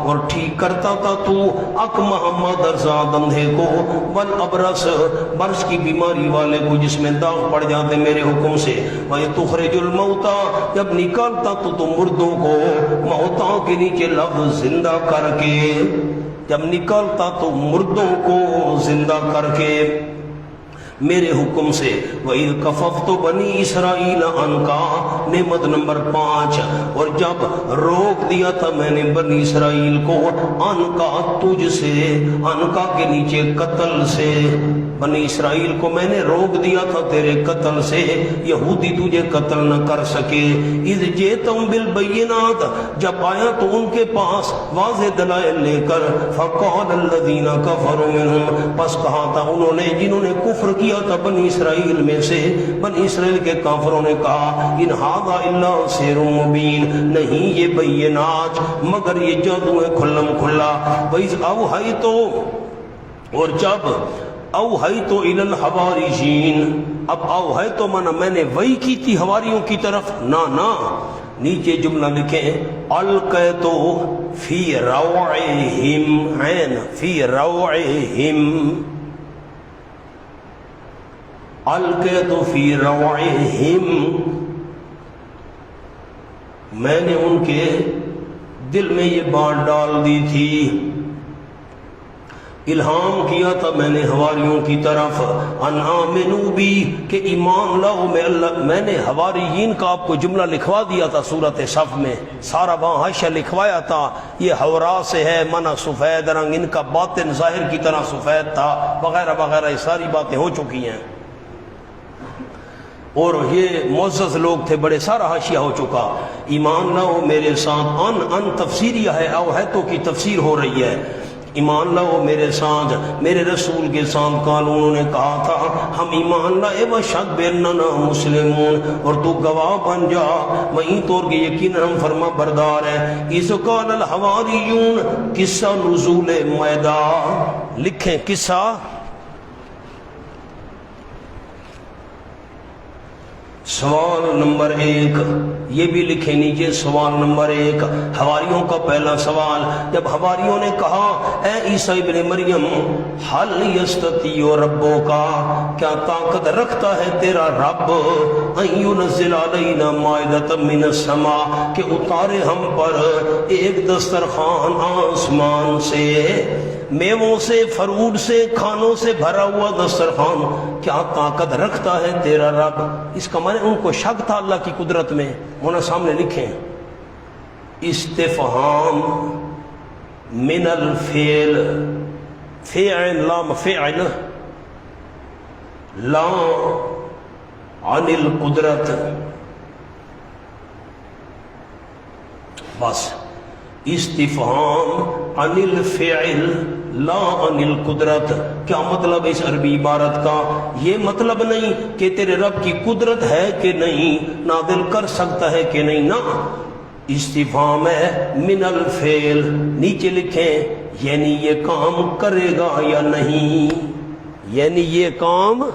اور ٹھیک کرتا تھا تو اکمہ مادرزاد اندھے کو، والابرص، برص کی بیماری والے کو جس میں داغ پڑ جاتے میرے حکم سے، وتخرج الموتى، جب نکالتا تو مردوں کو، موتاں کے نیچے لفظ زندہ کر کے، جب نکالتا تو مردوں کو زندہ کر کے میرے حکم سے۔ وَإِذْ كَفَفْتُ بَنِي إِسْرَائِيلَ عَنْكَ، نعمت نمبر 5، اور جب روک دیا تھا میں نے بنی اسرائیل کو، عَنْكَ، تجھ سے، عَنْكَ کے نیچے قتل سے، بنی اسرائیل کو میں نے روک دیا تھا تیرے قتل سے، یہودی تجھے قتل نہ کر سکے۔ اذ جئتم بالبینات، جب آیا تو ان کے پاس واضح دلائل لے کر، فقال الذین کفروا منہم، پس کہا تھا انہوں نے جنہوں نے کفر کیا تھا بنی اسرائیل میں سے، بنی اسرائیل کے کافروں نے کہا، ان ھذا الا سحر مبین، نہیں یہ بینات مگر یہ جادو ہے کھلم کھلا۔ وَإِذْ أَوْحَيْتُ، اور جب اوحیت الی الحواریین، اب اوحیت مانا میں نے وحی کی تھی حواریوں کی طرف، نہ نیچے جملہ لکھیں، القیت فی روعہم، عین فی روعہم، القیت فی روعہم، میں نے ان کے دل میں یہ بات ڈال دی تھی، الہام کیا تھا میں نے حواریوں کی طرف، ان آمنوا بی، کہ ایمان لاؤ میں اللہ، میں نے حواریین کا آپ کو جملہ لکھوا دیا تھا سورۃ صف میں، سارا وہاں حاشیہ لکھوایا تھا، یہ حورا سے ہے، منع سفید رنگ، ان کا باطن ظاہر کی طرح سفید تھا، وغیرہ وغیرہ، یہ ساری باتیں ہو چکی ہیں، اور یہ معزز لوگ تھے بڑے، سارا حاشیہ ہو چکا۔ ایمان لاؤ میرے ساتھ، ان تفسیریہ ہے، اوحیتوں کی تفسیر ہو رہی ہے، ایمان لاؤ میرے ساتھ، میرے رسول کے ساتھ، قالوا، انہوں نے کہا تھا ہم ایمان لائے، واشہد باننا مسلمون، اور تو گواہ بن جا وہیں طور کہ یقیناً ہم فرما بردار ہیں۔ اذ قال الحواریون، قصہ نزول مائدہ، لکھیں قصہ سوال نمبر 1 یہ بھی لکھے نیچے، سوال نمبر 1 حواریوں کا پہلا سوال، جب حواریوں نے کہا اے عیسیٰ ابن مریم حل یستطیع ربک، کیا طاقت رکھتا ہے تیرا رب ان ینزل علینا مائدۃ من السماء، کہ اتارے ہم پر ایک دسترخوان آسمان سے، میووں سے، فروٹ سے، کھانوں سے بھرا ہوا دسترخوان، کیا طاقت رکھتا ہے تیرا رب؟ اس کا معنی ان کو شک تھا اللہ کی قدرت میں۔ ہونا سامنے لکھیں استفہام من الفعل، فعل لام فعل لا عن القدرت، بس استفہام عن الفعل لا عن القدرت۔ کیا مطلب اس عربی عبارت کا؟ یہ مطلب نہیں کہ تیرے رب کی قدرت ہے کہ نہیں، نازل کر سکتا ہے کہ نہیں، نہ، استفہام ہے من الفعل، نیچے لکھیں یعنی یہ کام کرے گا یا نہیں، یعنی یہ کام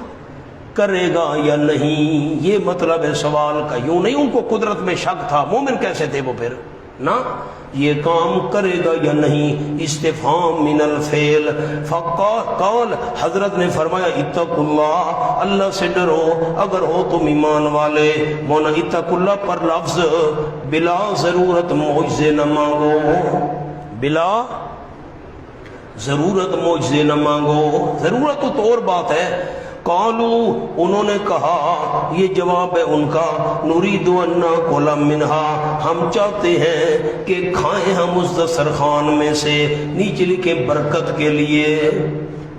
کرے گا یا نہیں، یہ مطلب ہے سوال کا۔ یوں نہیں ان کو قدرت میں شک تھا، مومن کیسے تھے وہ پھر، نہ، یہ کام کرے گا یا نہیں، استفہام من الفعل۔ فقال، حضرت نے فرمایا اتقوا اللہ، اللہ سے ڈرو اگر ہو تم ایمان والے۔ مونا اتقوا اللہ پر لفظ بلا ضرورت معجزے نہ مانگو، بلا ضرورت معجزے نہ مانگو، ضرورت تو اور بات ہے۔ قالو، انہوں نے کہا، یہ جواب ہے ان کا، نرید ان ناکل منہا، ہم چاہتے ہیں کہ کھائیں ہم اس دسترخوان میں سے، نیچے لکھیں برکت کے لیے،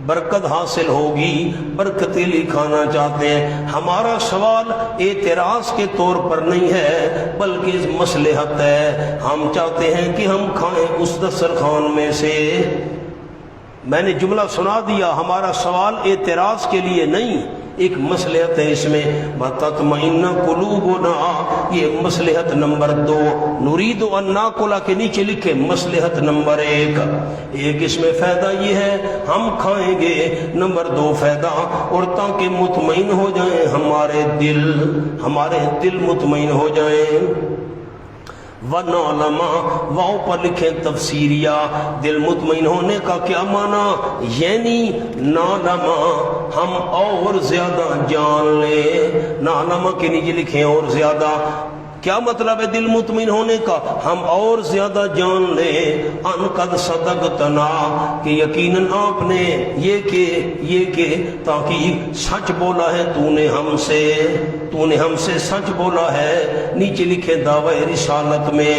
برکت حاصل ہوگی، برکتیں لیے کھانا چاہتے ہیں۔ ہمارا سوال اعتراض کے طور پر نہیں ہے بلکہ مصلحت ہے، ہم چاہتے ہیں کہ ہم کھائیں اس دسترخوان میں سے۔ میں نے جملہ سنا دیا، ہمارا سوال اعتراض کے لیے نہیں، ایک مصلحت ہے اس میں، وَتَطْمَئِنَّ قُلُوبُنَا، یہ مصلحت نمبر 2۔ نرید ان ناکل کے نیچے لکھے مصلحت نمبر 1، ایک اس میں فائدہ یہ ہے ہم کھائیں گے، نمبر 2 فائدہ اور تاکہ مطمئن ہو جائیں ہمارے دل مطمئن ہو جائیں۔ وَنَعْلَمَ، واؤ پر لکھیں تفسیریہ، دل مطمئن ہونے کا کیا معنی؟ یعنی نعلم، ہم اور زیادہ جان لیں، نعلم کے نیچے لکھیں اور زیادہ، کیا مطلب ہے دل مطمئن ہونے کا؟ ہم اور زیادہ جان لیں، ان قد صدقتنا، کہ یقیناً آپ نے یہ کہ تاکہ سچ بولا ہے تو نے ہم سے سچ بولا ہے، نیچے لکھے دعوی رسالت میں،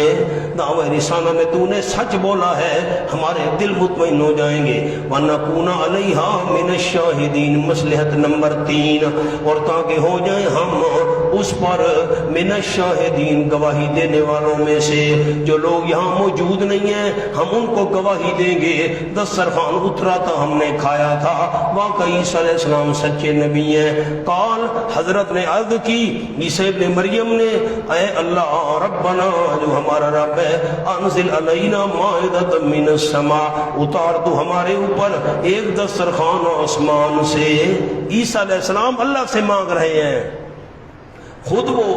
دعوی رسالت میں تو نے سچ بولا ہے، ہمارے دل مطمئن ہو جائیں گے۔ وَنَكُونَ عَلَيْهَا مِنَ الشَّاهِدِينَ، مصلحت نمبر 3، اور تاکہ ہو جائیں ہم اس پر من الشاہدین، گواہی دینے والوں میں سے، جو لوگ یہاں موجود نہیں ہیں ہم ان کو گواہی دیں گے، دسترخوان اترا تھا ہم نے کھایا تھا، واقعی عیسیٰ علیہ السلام سچے نبی ہیں۔ قال، حضرت نے عرض کی عیسیٰ ابن مریم نے، اے اللہ ربنا، جو ہمارا رب ہے، انزل علینا مائدۃ من السماء، اتار تو ہمارے اوپر ایک دسترخوان آسمان سے۔ عیسیٰ علیہ السلام اللہ سے مانگ رہے ہیں، خود وہ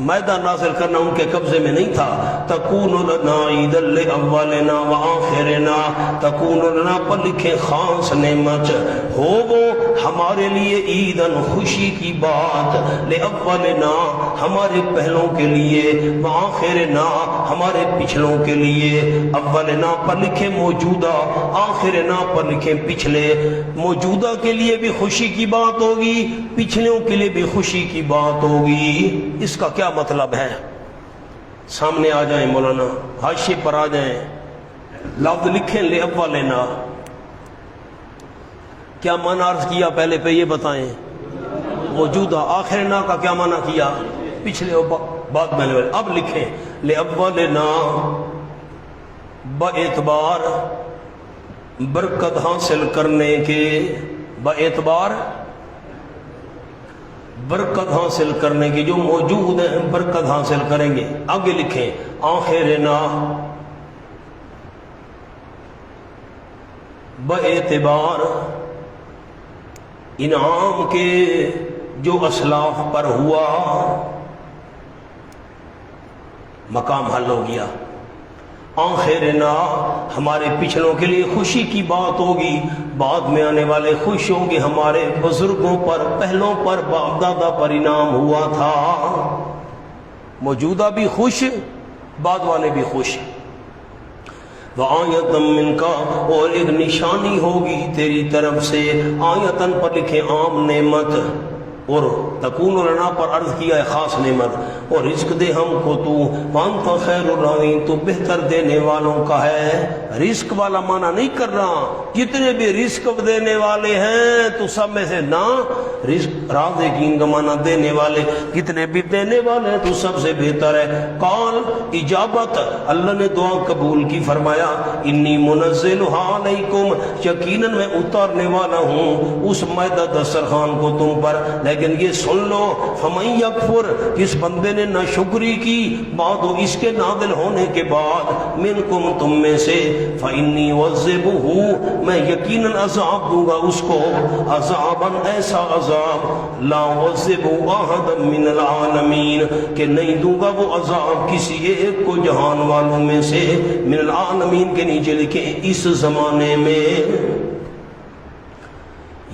مائدہ نازل کرنا ان کے قبضے میں نہیں تھا۔ تکون لنا عید الاولنا وآخرنا، تکون لنا پر لکھے خاص نعمت، ہو وہ ہمارے لیے عیدن خوشی کی بات، لاولنا ہمارے پہلوں کے لیے، وآخرنا ہمارے پچھلوں کے لیے، اولنا پر لکھے موجودہ، آخرنا پر لکھے پچھلے، موجودہ کے لیے بھی خوشی کی بات ہوگی، پچھلوں کے لیے بھی خوشی کی بات ہوگی۔ اس کا کیا مطلب ہے؟ سامنے آ جائیں مولانا، حاشیے پر آ جائیں، لفظ لکھیں لِأَوَّلِنَا، کیا معنی عرض کیا پہلے پہ یہ بتائیں؟ موجودہ۔ آخرنا کا کیا معنی کیا؟ پچھلے بات میں نے، اب لکھیں لِأَوَّلِنَا، باعتبار برکت حاصل کرنے کے، باعتبار برکت حاصل کرنے کی، جو موجود ہیں برکت حاصل کریں گے۔ آگے لکھیں آخرنا، باعتبار انعام کے، جو اسلاف پر ہوا۔ مقام حل ہو گیا۔ آخرنا ہمارے پچھلوں کے لیے خوشی کی بات ہوگی، بعد میں آنے والے خوش ہوں گے، ہمارے بزرگوں پر، پہلوں پر، باپ دادا پر انعام ہوا تھا۔ موجودہ بھی خوش، بعد والے بھی خوش۔ وآیتم منکا، اور ایک نشانی ہوگی تیری طرف سے۔ آیتن پر لکھے عام نعمت، اور تکون لنا پر عرض کیا ہے خاص نعمت۔ اور رزق دے ہم کو تو، وانت خیر الرازقین، تو بہتر دینے والوں کا ہے۔ رزق والا معنی نہیں کر رہا جتنے بھی رزق دینے والے ہیں تو سب میں سے نہ، رزق رازقین کا معنی دینے والے، کتنے بھی دینے والے ہیں تو سب سے بہتر ہے۔ قال اجابت، اللہ نے دعا قبول کی، فرمایا انی منزلها علیکم، یقیناً میں اتارنے والا ہوں اس مائدہ دسترخوان کو تم پر، لیکن یہ سن لو، فمن یکفر، جس بندے نے نہ شکری کی بعد اس کے نازل ہونے کے بعد، منکم تم میں سے، فانی عذبہ، میں یقیناً عذاب دوں گا اس کو، عذاباً ایسا عذاب، لا عذب احدا من العالمین، کہ نہیں دوں گا وہ عذاب کسی ایک کو جہان والوں میں سے، من العالمین کے نیچے لکھے اس زمانے میں۔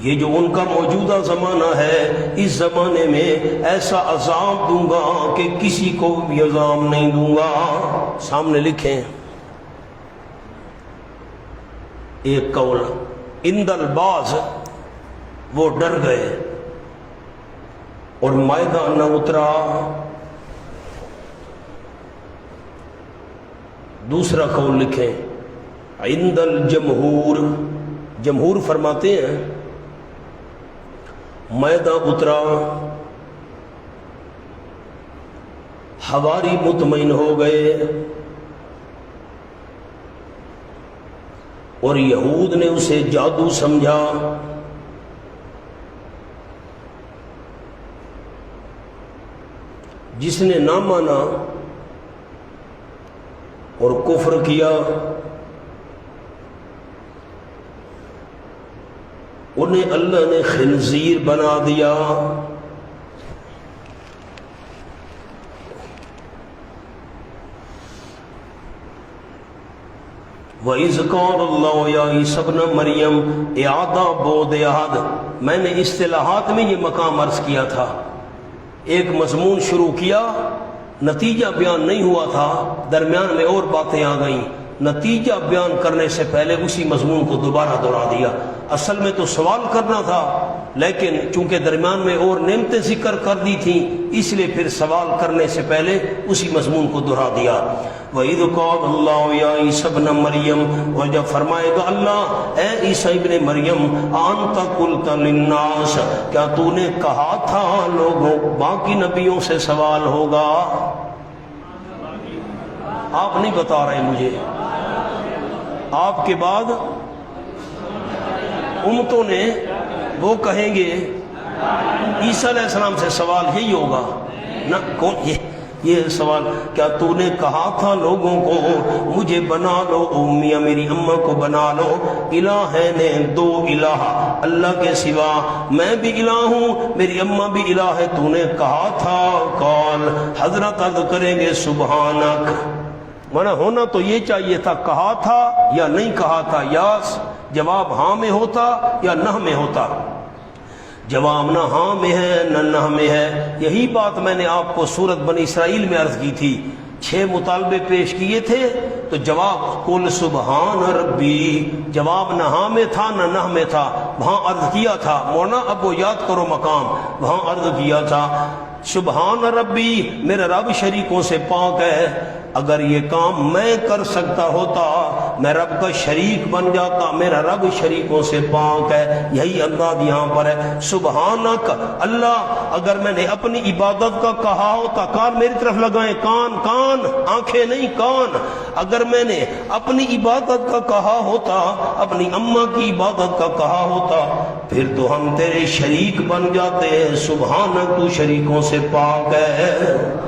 یہ جو ان کا موجودہ زمانہ ہے، اس زمانے میں ایسا عذاب دوں گا کہ کسی کو بھی عذاب نہیں دوں گا۔ سامنے لکھیں ایک قول، عند البعض، وہ ڈر گئے اور مائدہ نہ اترا۔ دوسرا قول لکھیں عند الجمہور، جمہور فرماتے ہیں مائدہ اترا، حواری مطمئن ہو گئے، اور یہود نے اسے جادو سمجھا۔ جس نے نہ مانا اور کفر کیا، انہیں اللہ نے خنزیر بنا دیا۔ وَإِذْ قَالَ اللَّهُ يَا عِيسَى ابْنَ مَرْيَمَ، اعادہ بود عہد، میں نے اصطلاحات میں یہ مقام عرض کیا تھا۔ ایک مضمون شروع کیا، نتیجہ بیان نہیں ہوا تھا، درمیان میں اور باتیں آ گئیں، نتیجہ بیان کرنے سے پہلے اسی مضمون کو دوبارہ دہرا دیا۔ اصل میں تو سوال کرنا تھا، لیکن چونکہ درمیان میں اور نعمتیں ذکر کر دی تھیں، اس لیے پھر سوال کرنے سے پہلے اسی مضمون کو دہرا دیا۔ وَإِذْ قَالَ اللَّهُ يَا عِيسَى ابْنَ مَرْيَمَ، اور جب فرمائے گا اللہ اے عیسیٰ ابن مریم، أَنْتَ قُلْتَ لِلنَّاسِ، کیا تو نے کہا تھا لوگوں، باقی نبیوں سے سوال ہوگا، آپ نہیں بتا رہے مجھے، آپ کے بعد امتوں نے وہ کہیں گے عیسیٰ علیہ السلام سے سوال یہی ہوگا نہ، کون یہ سوال، کیا تو نے کہا تھا لوگوں کو مجھے بنا لو، میاں میری اماں کو بنا لو، الہین دو الہ اللہ کے سوا، میں بھی الہ ہوں میری اماں بھی الہ ہے، تو نے کہا تھا۔ قال، حضرت عرض کریں گے سبحانک، مانا ہونا تو یہ چاہیے تھا کہا تھا یا نہیں کہا تھا، یاس جواب ہاں میں ہوتا یا نہ میں ہوتا، جواب نہ ہاں میں ہے نہ نہ میں ہے۔ یہی بات میں نے آپ کو سورت بنی اسرائیل میں عرض کی تھی، 6 مطالبے پیش کیے تھے تو جواب قل سبحان ربی، جواب نہ ہاں میں تھا نہ نہ میں تھا، وہاں عرض کیا تھا، مولانا اب وہ یاد کرو مقام، وہاں عرض کیا تھا سبحان ربی، میرا رب شریکوں سے پاک ہے، اگر یہ کام میں کر سکتا ہوتا میں رب کا شریک بن جاتا، میرا رب شریکوں سے پاک ہے، یہی انداز یہاں پر ہے۔ سبحانک اللہ، اگر میں نے اپنی عبادت کا کہا ہوتا، کان میری طرف لگائیں، کان کان، آنکھیں نہیں کان، اگر میں نے اپنی عبادت کا کہا ہوتا، اپنی اماں کی عبادت کا کہا ہوتا، پھر تو ہم تیرے شریک بن جاتے ہیں، سبحانک تو شریکوں سے پاک ہے۔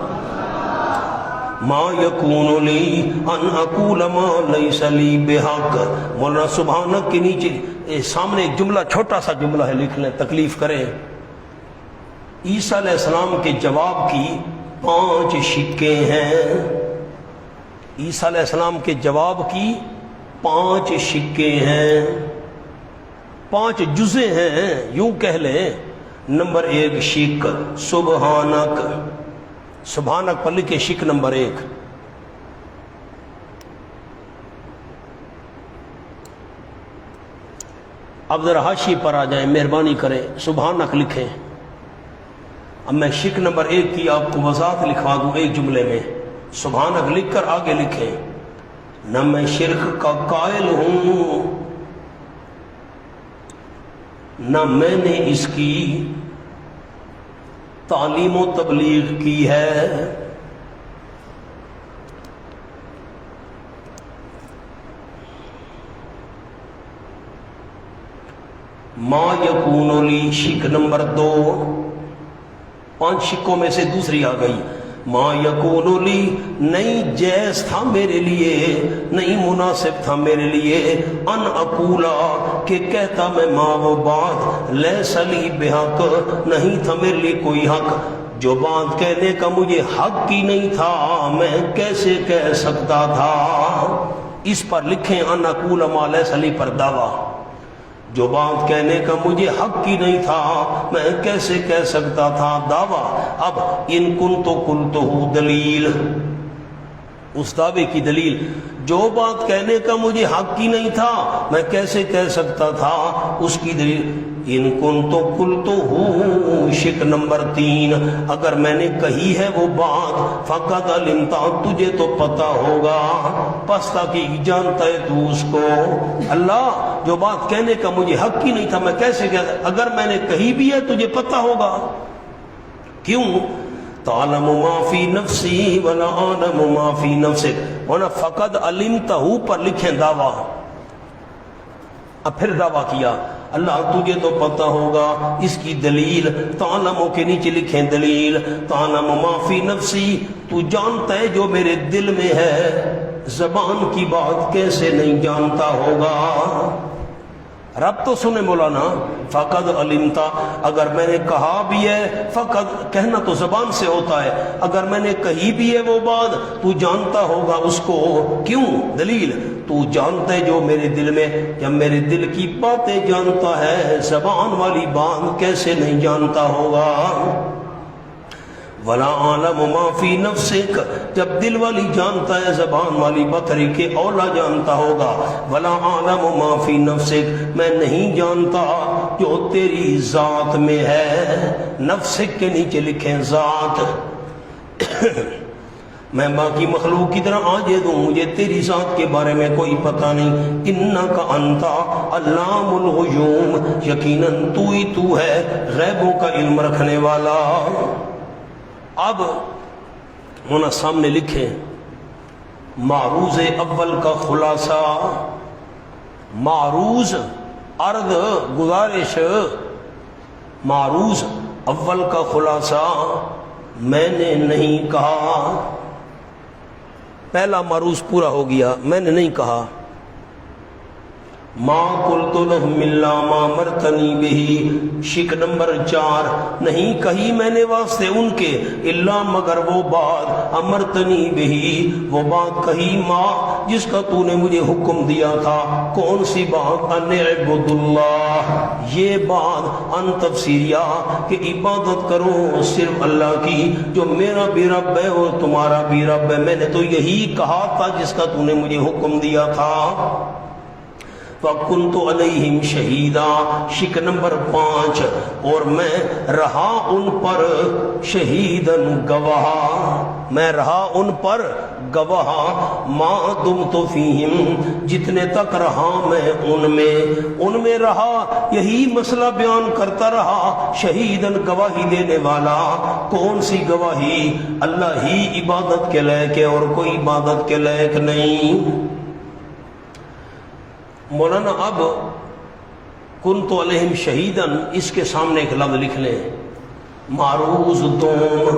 ما یکون لی ان اقول ما لیس لی بحق، مولانا سبحانک کے نیچے سامنے ایک جملہ، چھوٹا سا جملہ ہے، لکھ لیں، تکلیف کریں۔ عیسیٰ علیہ السلام کے جواب کی 5 شقیں ہیں. عیسیٰ علیہ السلام کے جواب کی 5 شقیں ہیں، 5 جزء ہیں یوں کہہ لیں. نمبر 1 شق سبحانک. سبحانک پر لکھے شق نمبر 1. اب ذرا حاشی پر آ جائیں، مہربانی کریں، سبحانک لکھیں. اب میں شق نمبر 1 کی آپ کو وضاحت لکھوا دوں ایک جملے میں. سبحانک لکھ کر آگے لکھیں، نہ میں شرک کا قائل ہوں نہ میں نے اس کی تعلیم و تبلیغ کی ہے. ما یکون لی شق نمبر 2. 5 شقوں میں سے دوسری آ گئی. ما یکون لی نہیں جائز تھا میرے لیے، نہیں مناسب تھا میرے لیے، ان اقولا کہ کہتا میں ما وہ بات، لیس لی بحق نہیں تھا میرے لیے کوئی حق، جو بات کہنے کا مجھے حق کی نہیں تھا میں کیسے کہہ سکتا تھا. اس پر لکھیں ان اقول ما لیس لی پر دعویٰ. جو بات کہنے کا مجھے حق کی نہیں تھا میں کیسے کہہ سکتا تھا دعویٰ. اب ان کنت قلتہ دلیل، اس دعوے کی دلیل، جو بات کہنے کا مجھے حق کی نہیں تھا میں کیسے کہہ سکتا تھا اس کی دلیل. ان کنت قلتہ شق نمبر 3. اگر میں نے کہی ہے وہ بات، فقد علمتا تجھے تو پتا ہوگا، پس تاکہ جانتا ہے تو اس کو. اللہ جو بات کہنے کا مجھے حق کی نہیں تھا میں کیسے کہتا، اگر میں نے کہی بھی ہے تجھے پتا ہوگا. کیوں؟ تعلم ما فی نفسی ولا اعلم ما فی نفسک. ورنہ فقد علمتہ پر لکھیں دعویٰ. اب پھر دعویٰ کیا اللہ تجھے تو پتہ ہوگا، اس کی دلیل تعلم کے نیچے لکھیں دلیل. تعلم ما فی نفسی تو جانتا ہے جو میرے دل میں ہے، زبان کی بات کیسے نہیں جانتا ہوگا. رب تو سنے مولانا، فقد علمتا اگر میں نے کہا بھی ہے، فقد کہنا تو زبان سے ہوتا ہے، اگر میں نے کہی بھی ہے وہ بات تو جانتا ہوگا اس کو. کیوں؟ دلیل تو جانتا ہے جو میرے دل میں، جب میرے دل کی باتیں جانتا ہے زبان والی بات کیسے نہیں جانتا ہوگا. ولا عالم ما فی نفسک جب دل والی جانتا ہے زبان والی بطری کے اولا جانتا ہوگا. ولا عالم ما فی نفسک میں نہیں جانتا جو تیری ذات میں ہے. نفسک کے نیچے لکھیں ذات. میں باقی مخلوق کی طرح آجے دوں، مجھے تیری ذات کے بارے میں کوئی پتہ نہیں. انکا انتا علام الغیوم یقیناً تو ہی تو ہے غیبوں کا علم رکھنے والا. اب ہونا سامنے لکھیں معروض اول کا خلاصہ. معروض عرض گزارش، معروض اول کا خلاصہ میں نے نہیں کہا. پہلا معروض پورا ہو گیا، میں نے نہیں کہا. ما قلت لهم الا ما امرتنی به شق نمبر 4 نہیں کہی میں نے واسطے ان کے الا مگر وہ بات امرتنی به وہ بات کہی ما جس کا تو نے مجھے حکم دیا تھا. کون سی بات؟ ان اعبد اللہ. یہ بات ان تفسیریہ کہ عبادت کرو صرف اللہ کی جو میرا بھی رب ہے اور تمہارا بھی رب ہے. میں نے تو یہی کہا تھا جس کا تو نے مجھے حکم دیا تھا. وَكُنْتُ عَلَيْهِمْ شَهِيدًا شق نمبر 5 اور میں رہا ان پر شہیداً گواہ، میں رہا ان پر گواہ. ما دمت فیہم جتنے تک رہا میں ان میں رہا، یہی مسئلہ بیان کرتا رہا. شہیداً گواہی دینے والا. کون سی گواہی؟ اللہ ہی عبادت کے لائق ہے اور کوئی عبادت کے لائق نہیں. مولانا اب کنت علیہم شہیداً اس کے سامنے ایک لفظ لکھ لیں معروض دوم.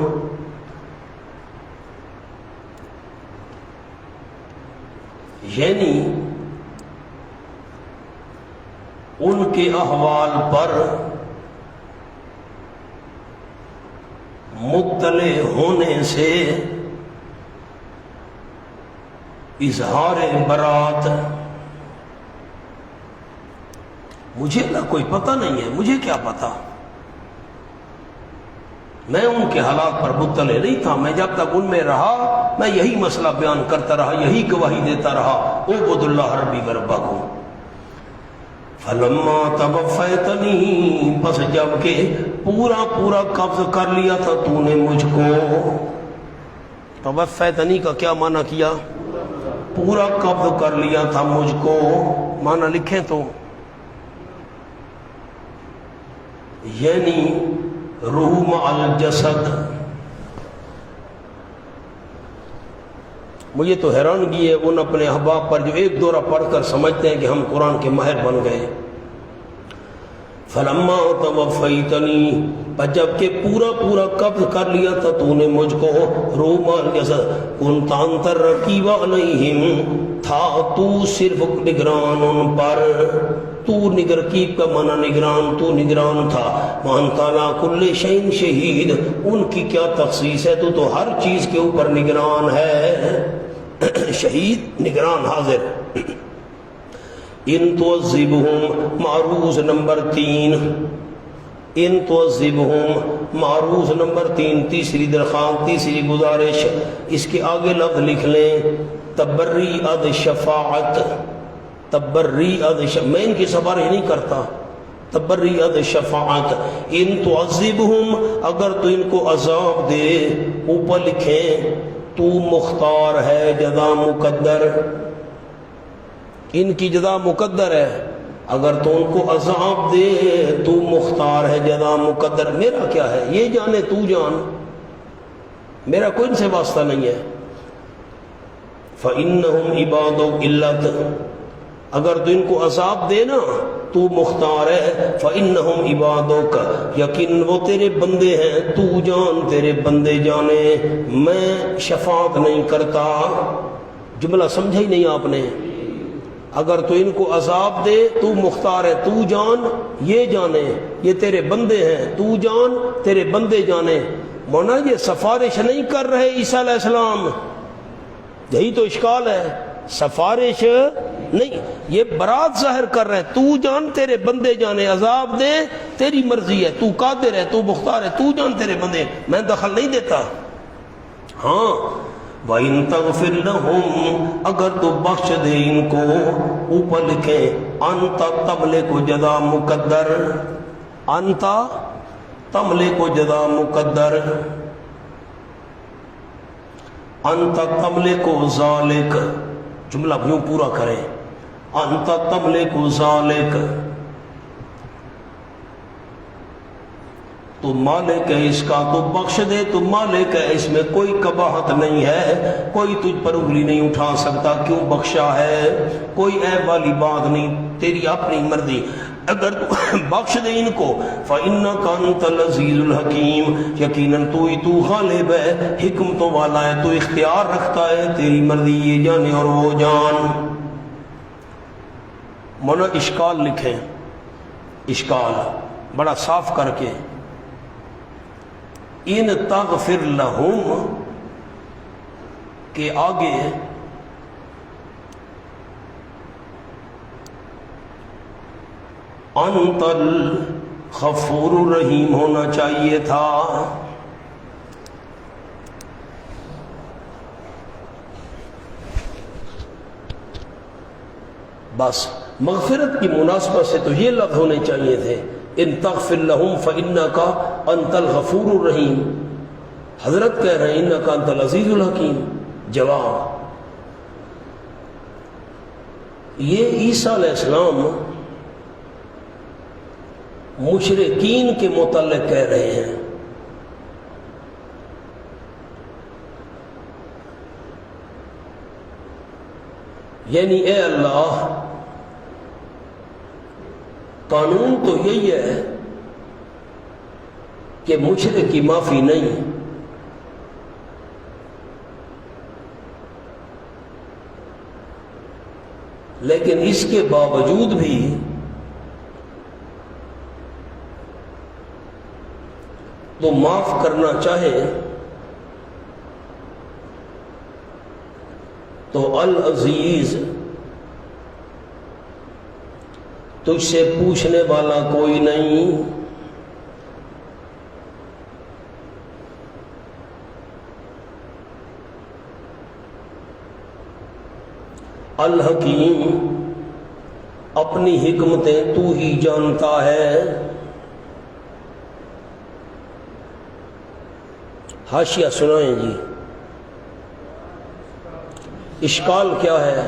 یعنی ان کے احوال پر مطلع ہونے سے اظہار برات، مجھے نہ کوئی پتہ نہیں ہے، مجھے کیا پتہ، میں ان کے حالات پر مطلع نہیں تھا، میں جب تک ان میں رہا میں یہی مسئلہ بیان کرتا رہا، یہی گواہی دیتا رہا، اعبد اللہ ربی و ربکم۔ فلما توفیتنی، بس جب کہ پورا پورا قبض کر لیا تھا تو نے مجھ کو، توفیتنی کا کیا معنی کیا؟ پورا قبض کر لیا تھا مجھ کو، معنی لکھیں تو یعنی روح مع الجسد۔ مجھے تو حیرانگی ہے ان اپنے احباب پر جو ایک دورہ پڑھ کر سمجھتے ہیں کہ ہم قرآن کے ماہر بن گئے۔ فلما توفیتنی، جب کہ پورا پورا قبض کر لیا تھا تو نے مجھ کو، روح مع الجسد، کنت انت الرقیب علیہم، تھا تو صرف نگران ان پر، تو رقیب کا معنی نگران، تو نگران تھا، وانت علی کل شیء شہید، ان کی کیا تخصیص ہے، تو ہر چیز کے اوپر نگران ہے، شہید نگران حاضر۔ ان تعذبہم، معروض نمبر 3، ان تعذبہم معروض نمبر 3، تیسری درخواست، تیسری گزارش، اس کے آگے لفظ لکھ لیں تبریئت شفاعت، تبریئت، میں ان کی سفارش نہیں کرتا، تبریئت شفاعت۔ ان تعذبہم، اگر تو ان کو عذاب دے، اوپر لکھیں تو مختار ہے، جزا مقدر، ان کی جزا مقدر ہے، اگر تو ان کو عذاب دے تو مختار ہے، جزا مقدر، میرا کیا ہے، یہ جانے تو جان، میرا کوئی ان سے واسطہ نہیں ہے۔ فَإِنَّهُمْ عِبَادُكَ إِلَّتَ، اگر تو ان کو عذاب دے نا تو مختار ہے، فَإِنَّهُمْ عِبَادُكَ، یقین وہ تیرے بندے ہیں، تو جان تیرے بندے جانے، میں شفاعت نہیں کرتا۔ جملہ سمجھا ہی نہیں آپ نے، اگر تو ان کو عذاب دے تو مختار ہے، تو جان یہ جانے، یہ تیرے بندے ہیں، تو جان تیرے بندے جانے۔ مونا یہ سفارش نہیں کر رہے عیسیٰ علیہ السلام، یہی تو اشکال ہے، سفارش نہیں، یہ برات ظاہر کر رہے، تو جان تیرے بندے جانے، عذاب دے تیری مرضی ہے، تو قادر ہے، تو مختار ہے، تو جان تیرے بندے، میں دخل نہیں دیتا۔ ہاں وَإِن تَغْفِرْ لَهُمْ، اگر تو بخش دے ان کو، اوپر لکھیں انت تملک جزا مقدر، انت تملک جزا مقدر، انت تملک ذالک، جملہ یوں پورا کریں، انت تملک ذالک، تو مالک ہے اس کا، تو بخش دے، تو مالک ہے، اس میں کوئی قباحت نہیں ہے، کوئی تجھ پر انگلی نہیں اٹھا سکتا کیوں بخشا ہے، کوئی عیب والی بات نہیں، تیری اپنی مرضی، اگر تو بخش دے ان کو، فَإِنَّكَ أَنْتَ الْعَزِيزُ الْحَكِيمُ، یقیناً تو غالب ہے، حکمتوں والا ہے، تو اختیار رکھتا ہے، تیری مرضی یہ جانے اور وہ جان۔ مونا اشکال لکھیں، اشکال بڑا صاف کر کے، ان تغفر لہم کے آگے انت الغفور الرحیم ہونا چاہیے تھا۔ بس مغفرت کی مناسبت سے تو یہ لفظ ہونے چاہیے تھے، ان تغفر لہم فإنک انت الغفور الرحیم، حضرت کہہ رہے ہیں انک انت العزیز الحکیم۔ جواب، یہ عیسیٰ علیہ السلام مشرکین کے متعلق کہہ رہے ہیں، یعنی اے اللہ، قانون تو یہی ہے کہ مشرک کی معافی نہیں، لیکن اس کے باوجود بھی تو معاف کرنا چاہے تو العزیز تجھ سے پوچھنے والا کوئی نہیں، الحکیم اپنی حکمتیں تو ہی جانتا ہے۔ حاشیہ سنائیں جی، اشکال کیا ہے؟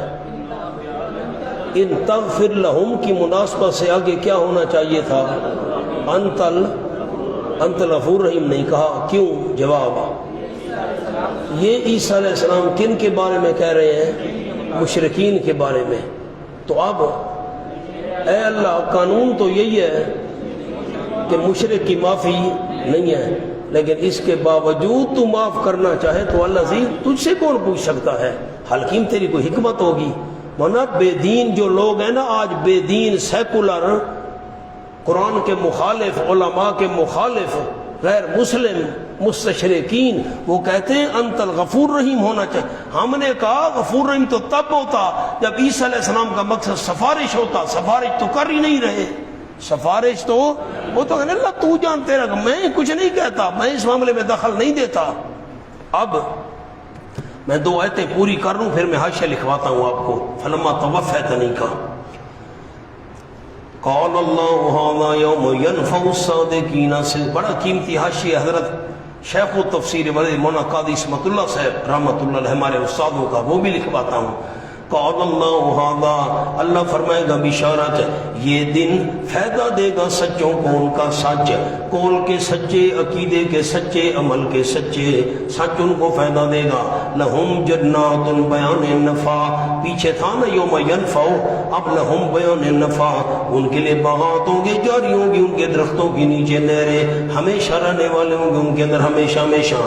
ان تغفر لہم کی مناسبت سے آگے کیا ہونا چاہیے تھا؟ انت الغفور رحیم نہیں کہا، کیوں؟ جواب، یہ عیسیٰ علیہ السلام کن کے بارے میں کہہ رہے ہیں؟ مشرکین کے بارے میں۔ تو اب اے اللہ، قانون تو یہی ہے کہ مشرک کی معافی نہیں ہے، لیکن اس کے باوجود تو معاف کرنا چاہے تو اللہ عزیز تجھ سے کون پوچھ سکتا ہے؟ حکیم تیری کوئی حکمت ہوگی، ورنہ بے دین جو لوگ ہیں نا آج، بے دین سیکولر، قرآن کے مخالف، علماء کے مخالف، غیر مسلم مستشرقین، وہ کہتے ہیں انت الغفور رحیم ہونا چاہیے۔ ہم نے کہا غفور رحیم تو تب ہوتا جب عیسیٰ علیہ السلام کا مقصد سفارش ہوتا، سفارش تو کر ہی نہیں رہے، سفارش تو وہ تو کہنے اللہ تو جانتے رہا، میں کچھ نہیں کہتا، میں اس معاملے میں دخل نہیں دیتا۔ اب میں 2 آیتیں پوری کر لوں پھر میں حاشیہ لکھواتا ہوں آپ کو۔ فلما توفیتنی کا قال اللہ ھذا یوم ینفع الصادقین سے بڑا قیمتی حاشیہ حضرت شیخ التفسیر مولانا قاضی اسمت اللہ صاحب رحمۃ اللہ علیہ ہمارے استادوں کا، وہ بھی لکھواتا ہوں۔ قال اللہ ھذا، اللہ فرمائے گا بشارت، یہ دن فائدہ دے گا سچوں کو ان کا سچ، قول کے سچے، عقیدے کے سچے، عمل کے سچے، سچ ان کو فائدہ دے گا۔ لہم جنات بیان نفع، پیچھے تھا نا یوم ینفع، اب لہم بیان نفع، ان کے لیے باغات ہوں گے، جاری ہوں گی ان کے درختوں کے نیچے نہریں، ہمیشہ رہنے والے ہوں گے ان کے اندر ہمیشہ ہمیشہ۔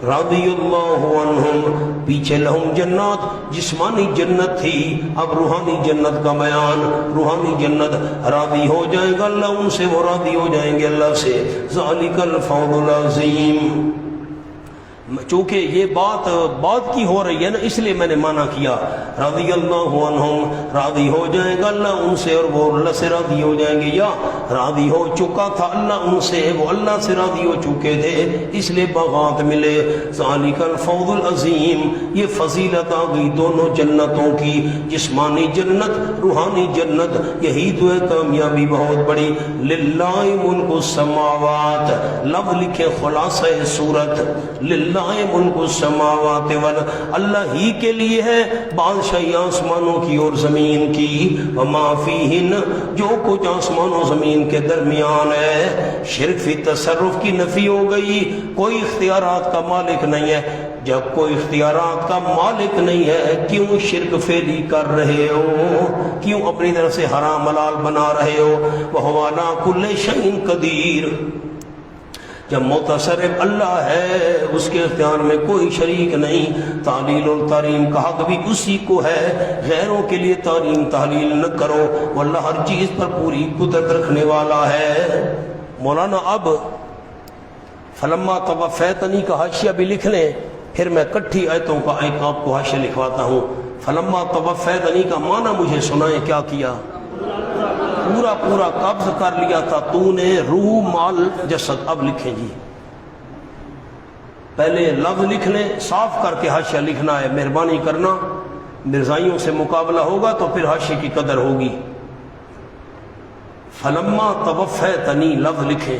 رضی اللہ عنہم، پیچھے لہم جنات جسمانی جنت تھی، اب روحانی جنت کا بیان، روحانی جنت، راضی ہو جائے گا اللہ ان سے، وہ راضی ہو جائیں گے اللہ سے۔ ذالک الفوز العظیم، چونکہ یہ بات کی ہو رہی ہے نا، اس لیے میں نے معنی کیا رضی اللہ عنہم، راضی ہو جائے گا اللہ ان سے اور وہ اللہ سے راضی ہو جائیں گے، یا راضی ہو چکا تھا اللہ ان سے، وہ اللہ سے راضی ہو چکے تھے اس لیے باغات ملے۔ ذالک الفوز العظیم، یہ فضیلت آ گئی دونوں جنتوں کی، جسمانی جنت، روحانی جنت، یہی تو ہے کامیابی بہت بڑی۔ للہ ملک السماوات، لفظ لکھے خلاصہ صورت، للہ ملک السماوات والارض، اللہ ہی کے لیے ہے بادشاہی آسمانوں کی اور زمین کی، وما فیہن، جو کچھ آسمان و زمین کے درمیان ہے۔ شرک فی تصرف کی نفی ہو گئی، کوئی اختیارات کا مالک نہیں ہے۔ جب کوئی اختیارات کا مالک نہیں ہے، کیوں شرک فعلی کر رہے ہو؟ کیوں اپنی طرف سے حرام حلال بنا رہے ہو؟ وَهُوَ عَلَىٰ كُلِّ شَيْءٍ قَدِيرٌ، جب متصرف اللہ ہے اس کے اختیار میں کوئی شریک نہیں۔ تعلیل اور تعلیم کا حق بھی اسی کو ہے، غیروں کے لیے تعلیم تحلیل نہ کرو، وہ اللہ ہر چیز پر پوری قدرت رکھنے والا ہے۔ مولانا اب فلما توفیتنی کا حاشیہ بھی لکھ لیں، پھر میں کٹھی آیتوں کا ایک آپ کو حاشیہ لکھواتا ہوں۔ فلما توفیتنی کا معنی مجھے سنائیں کیا کیا؟ پورا پورا قبض کر لیا تھا تو نے روح مال جسد۔ اب لکھیں جی، پہلے لفظ لکھ لیں، صاف کر کے حاشیہ لکھنا ہے، مہربانی کرنا، مرزائیوں سے مقابلہ ہوگا تو پھر حاشیے کی قدر ہوگی۔ فلما توفیتنی لفظ لکھیں،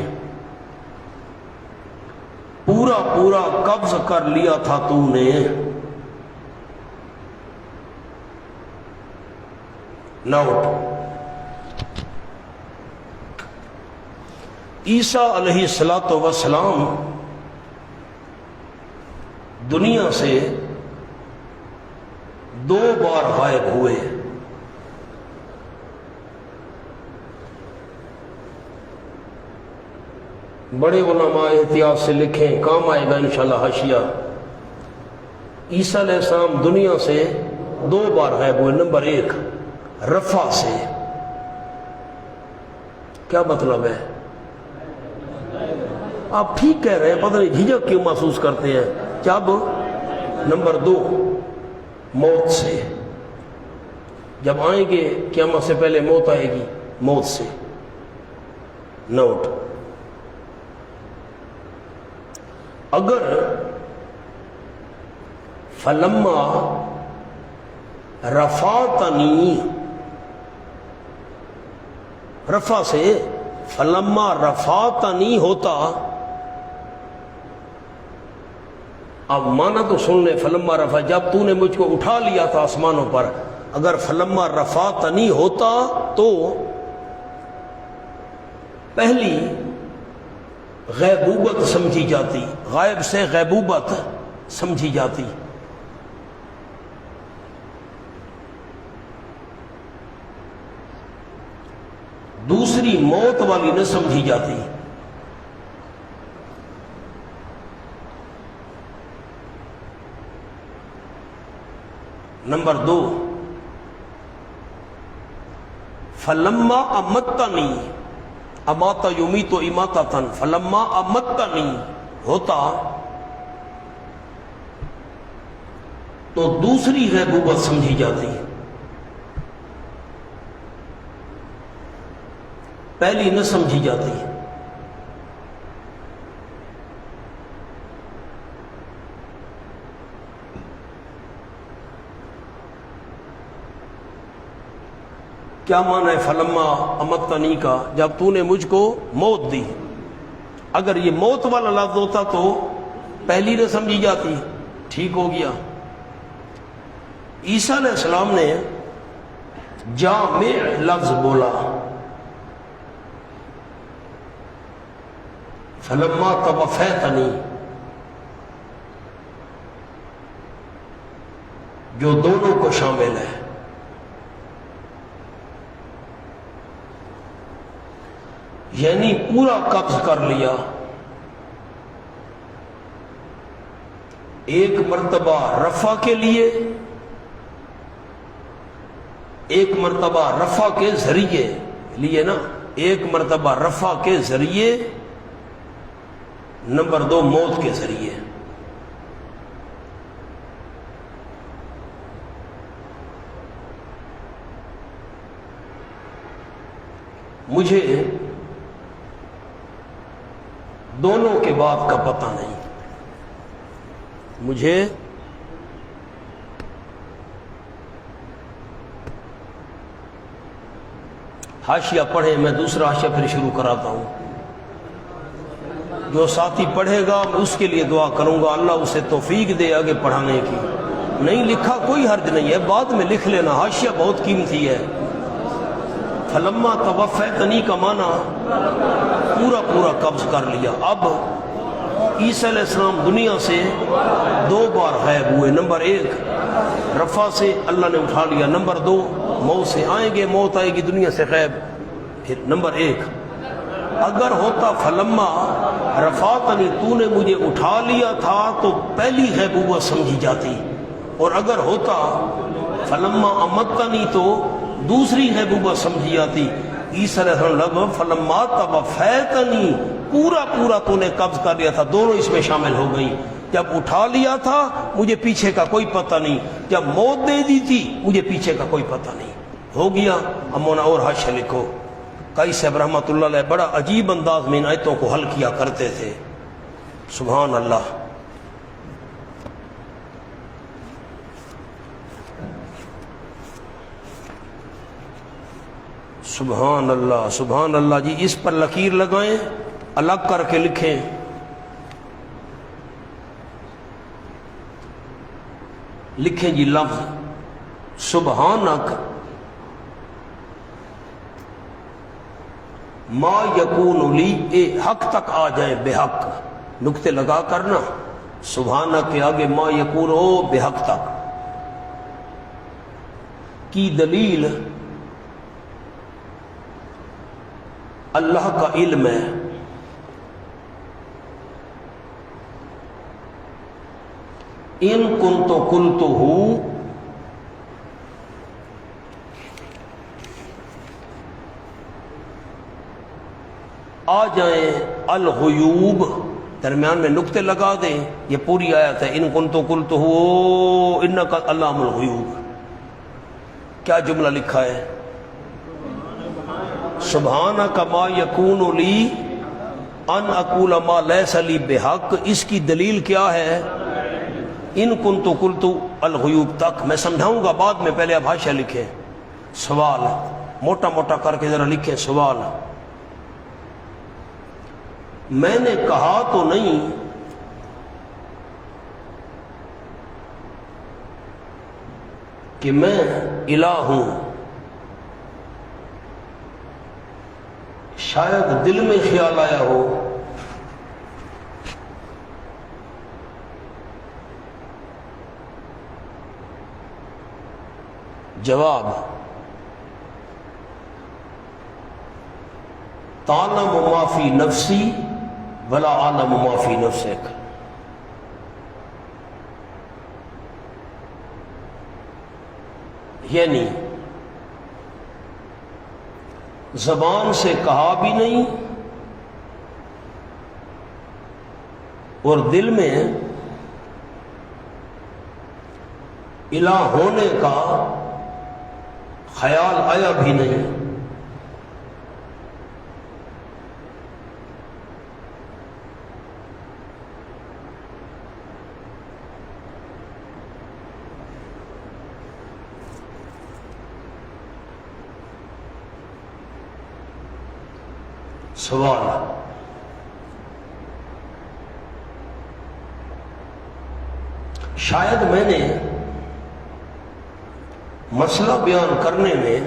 پورا پورا قبض کر لیا تھا تو نے، نوٹ، عیسیٰ علیہ السلام دنیا سے 2 بار غائب ہوئے۔ بڑے علماء احتیاط سے لکھیں، کام آئے گا انشاءاللہ حاشیہ۔ عیسیٰ علیہ السلام دنیا سے 2 بار غائب ہوئے۔ نمبر 1 رفع سے، کیا مطلب ہے؟ آپ ٹھیک کہہ رہے ہیں، پتہ نہیں جھجک کیوں محسوس کرتے ہیں. جب نمبر 2 موت سے، جب آئیں گے قیامت سے پہلے موت آئے گی، موت سے. نوٹ، اگر فلما رفعتنی، رفع سے فلما رفعتنی ہوتا، اب مانا تو سن لے، فلما رفع جب تو نے مجھ کو اٹھا لیا تھا آسمانوں پر، اگر فلما رفعتنی ہوتا تو پہلی غیبوبت سمجھی جاتی، غائب سے غیبوبت سمجھی جاتی. دوسری موت والی نہ سمجھی جاتی. نمبر 2 فلما امتنی، اماتا یمیت اماتتن، فلما امتنی ہوتا تو دوسری غیبوبت سمجھی جاتی، پہلی نہ سمجھی جاتی. کیا معنی ہے فلما امتنی کا؟ جب تو نے مجھ کو موت دی. اگر یہ موت والا لفظ ہوتا تو پہلی نہ سمجھی جاتی. ٹھیک ہو گیا. عیسیٰ علیہ السلام نے جامع لفظ بولا، فلما توفیتنی، جو دونوں کو شامل ہے. یعنی پورا قبض کر لیا. ایک مرتبہ رفع کے لیے، ایک مرتبہ رفع کے ذریعے لیے نا، ایک مرتبہ رفع کے ذریعے، نمبر 2 موت کے ذریعے. مجھے دونوں کے بعد کا پتہ نہیں. مجھے حاشیہ پڑھے، میں دوسرا حاشیہ پھر شروع کراتا ہوں. جو ساتھی پڑھے گا میں اس کے لیے دعا کروں گا، اللہ اسے توفیق دے آگے پڑھانے کی. نہیں لکھا کوئی حرج نہیں ہے، بعد میں لکھ لینا، حاشیہ بہت قیمتی ہے. فلما توفیتنی کا معنی پورا پورا قبض کر لیا. اب عیسیٰ علیہ السلام دنیا سے 2 بار غائب ہوئے. نمبر 1 رفع سے اللہ نے اٹھا لیا، نمبر 2 موت سے. آئیں گے، موت آئے گی، دنیا سے غائب. پھر نمبر 1 اگر ہوتا فلما رفعتنی، تو نے مجھے اٹھا لیا تھا تو پہلی غیبوبت سمجھی جاتی. اور اگر ہوتا فلما امتنی تو دوسری غیبوبت سمجھی جاتی. عیسیٰ علیہ السلام فلما توفیتنی، پورا پورا تو نے قبض کر لیا تھا، دونوں اس میں شامل ہو گئی. جب اٹھا لیا تھا مجھے پیچھے کا کوئی پتہ نہیں، جب موت دے دی تھی مجھے پیچھے کا کوئی پتہ نہیں. ہو گیا. امونا اور حاشیہ لکھو. قاضی صاحب رحمۃ اللہ علیہ بڑا عجیب انداز میں ان آیتوں کو حل کیا کرتے تھے. سبحان اللہ. سبحان اللہ، سبحان اللہ. جی اس پر لکیر لگائیں، الگ کر کے لکھیں. لکھیں جی لفظ سبحانک ما یکون لی، اے حق تک آ جائے، بے حق نقطے لگا کرنا. سبحانک کے آگے ما یکون ہو بے حق تک کی دلیل اللہ کا علم ہے. ان کنت قلتہ، آ جائیں الغیوب، درمیان میں نقطے لگا دیں، یہ پوری آیت ہے ان کنت قلتہ انک علام الغیوب۔ کیا جملہ لکھا ہے؟ سبحانک ما یکون لی ان اقول ما لیس لی بحق، اس کی دلیل کیا ہے؟ ان کنت قلت الغیوب تک میں سمجھاؤں گا بعد میں، پہلے آپ حاشیہ لکھیں، سوال موٹا موٹا کر کے ذرا لکھیں سوال۔ میں نے کہا تو نہیں کہ میں الہ ہوں، شاید دل میں خیال آیا ہو۔ جواب، تعلم ما فی نفسی ولا اعلم ما فی نفسک، یعنی زبان سے کہا بھی نہیں اور دل میں الہ ہونے کا خیال آیا بھی نہیں۔ سوال، شاید میں نے مسئلہ بیان کرنے میں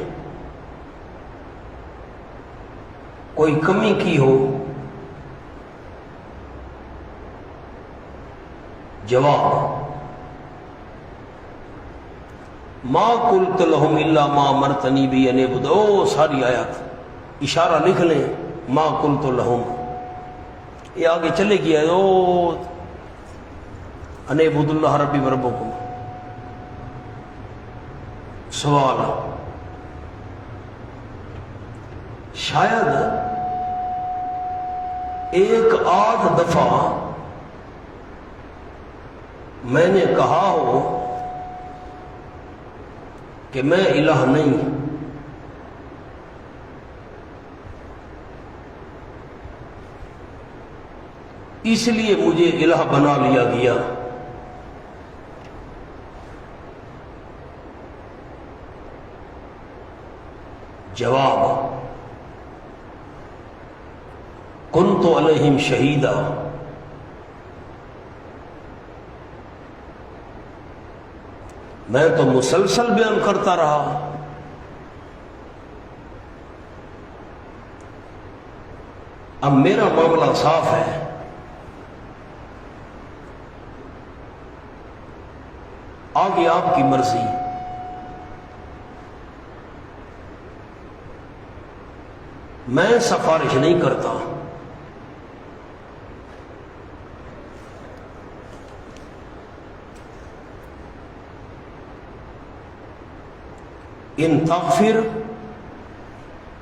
کوئی کمی کی ہو۔ جواب، ما قلت لهم الا ما امرتنی به ان اعبدوا، ساری آیات اشارہ لکھ لیں، ما قلت لهم، یہ آگے چلے گیا ان اعبدوا اللہ ربی وربکم۔ سوال، شاید ایک آدھ دفعہ میں نے کہا ہو کہ میں الہ نہیں، اس لیے مجھے الہ بنا لیا گیا۔ جواب، کنت علیہم شہیدا، میں تو مسلسل بیان کرتا رہا۔ اب میرا معاملہ صاف ہے، آگے آپ کی مرضی۔ میں سفارش نہیں کرتا، ان تغفر،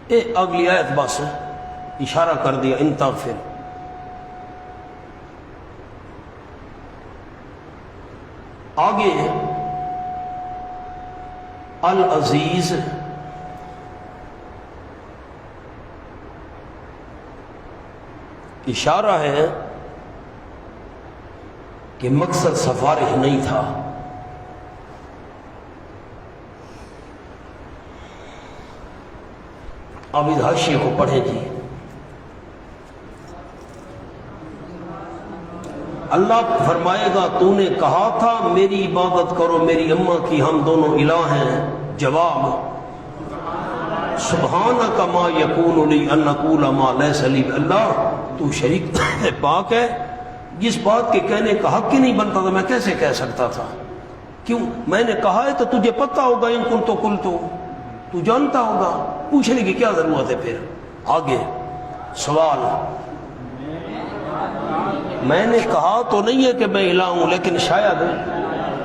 اگلی آیت بس اشارہ کر دیا، ان تغفر۔ آگے العزیز، اشارہ ہے کہ مقصد سفارش نہیں تھا۔ اب اس حاشیے کو پڑھیں جی۔ اللہ فرمائے گا تو نے کہا تھا میری عبادت کرو میری اماں کی، ہم دونوں الہ ہیں۔ جواب، سبحانک ما یکون لی ان اقول ما لیس لی، اللہ تو شریک پاک ہے، جس بات کے کہنے کا حق ہی نہیں بنتا تھا میں کیسے کہہ سکتا تھا؟ کیوں؟ میں نے کہا ہے تو تجھے پتہ ہوگا، ان کنتو قلتو، تو جانتا ہوگا، پوچھنے کی کیا ضرورت ہے پھر؟ آگے سوال، میں نے کہا تو نہیں ہے کہ میں الہ ہوں، لیکن شاید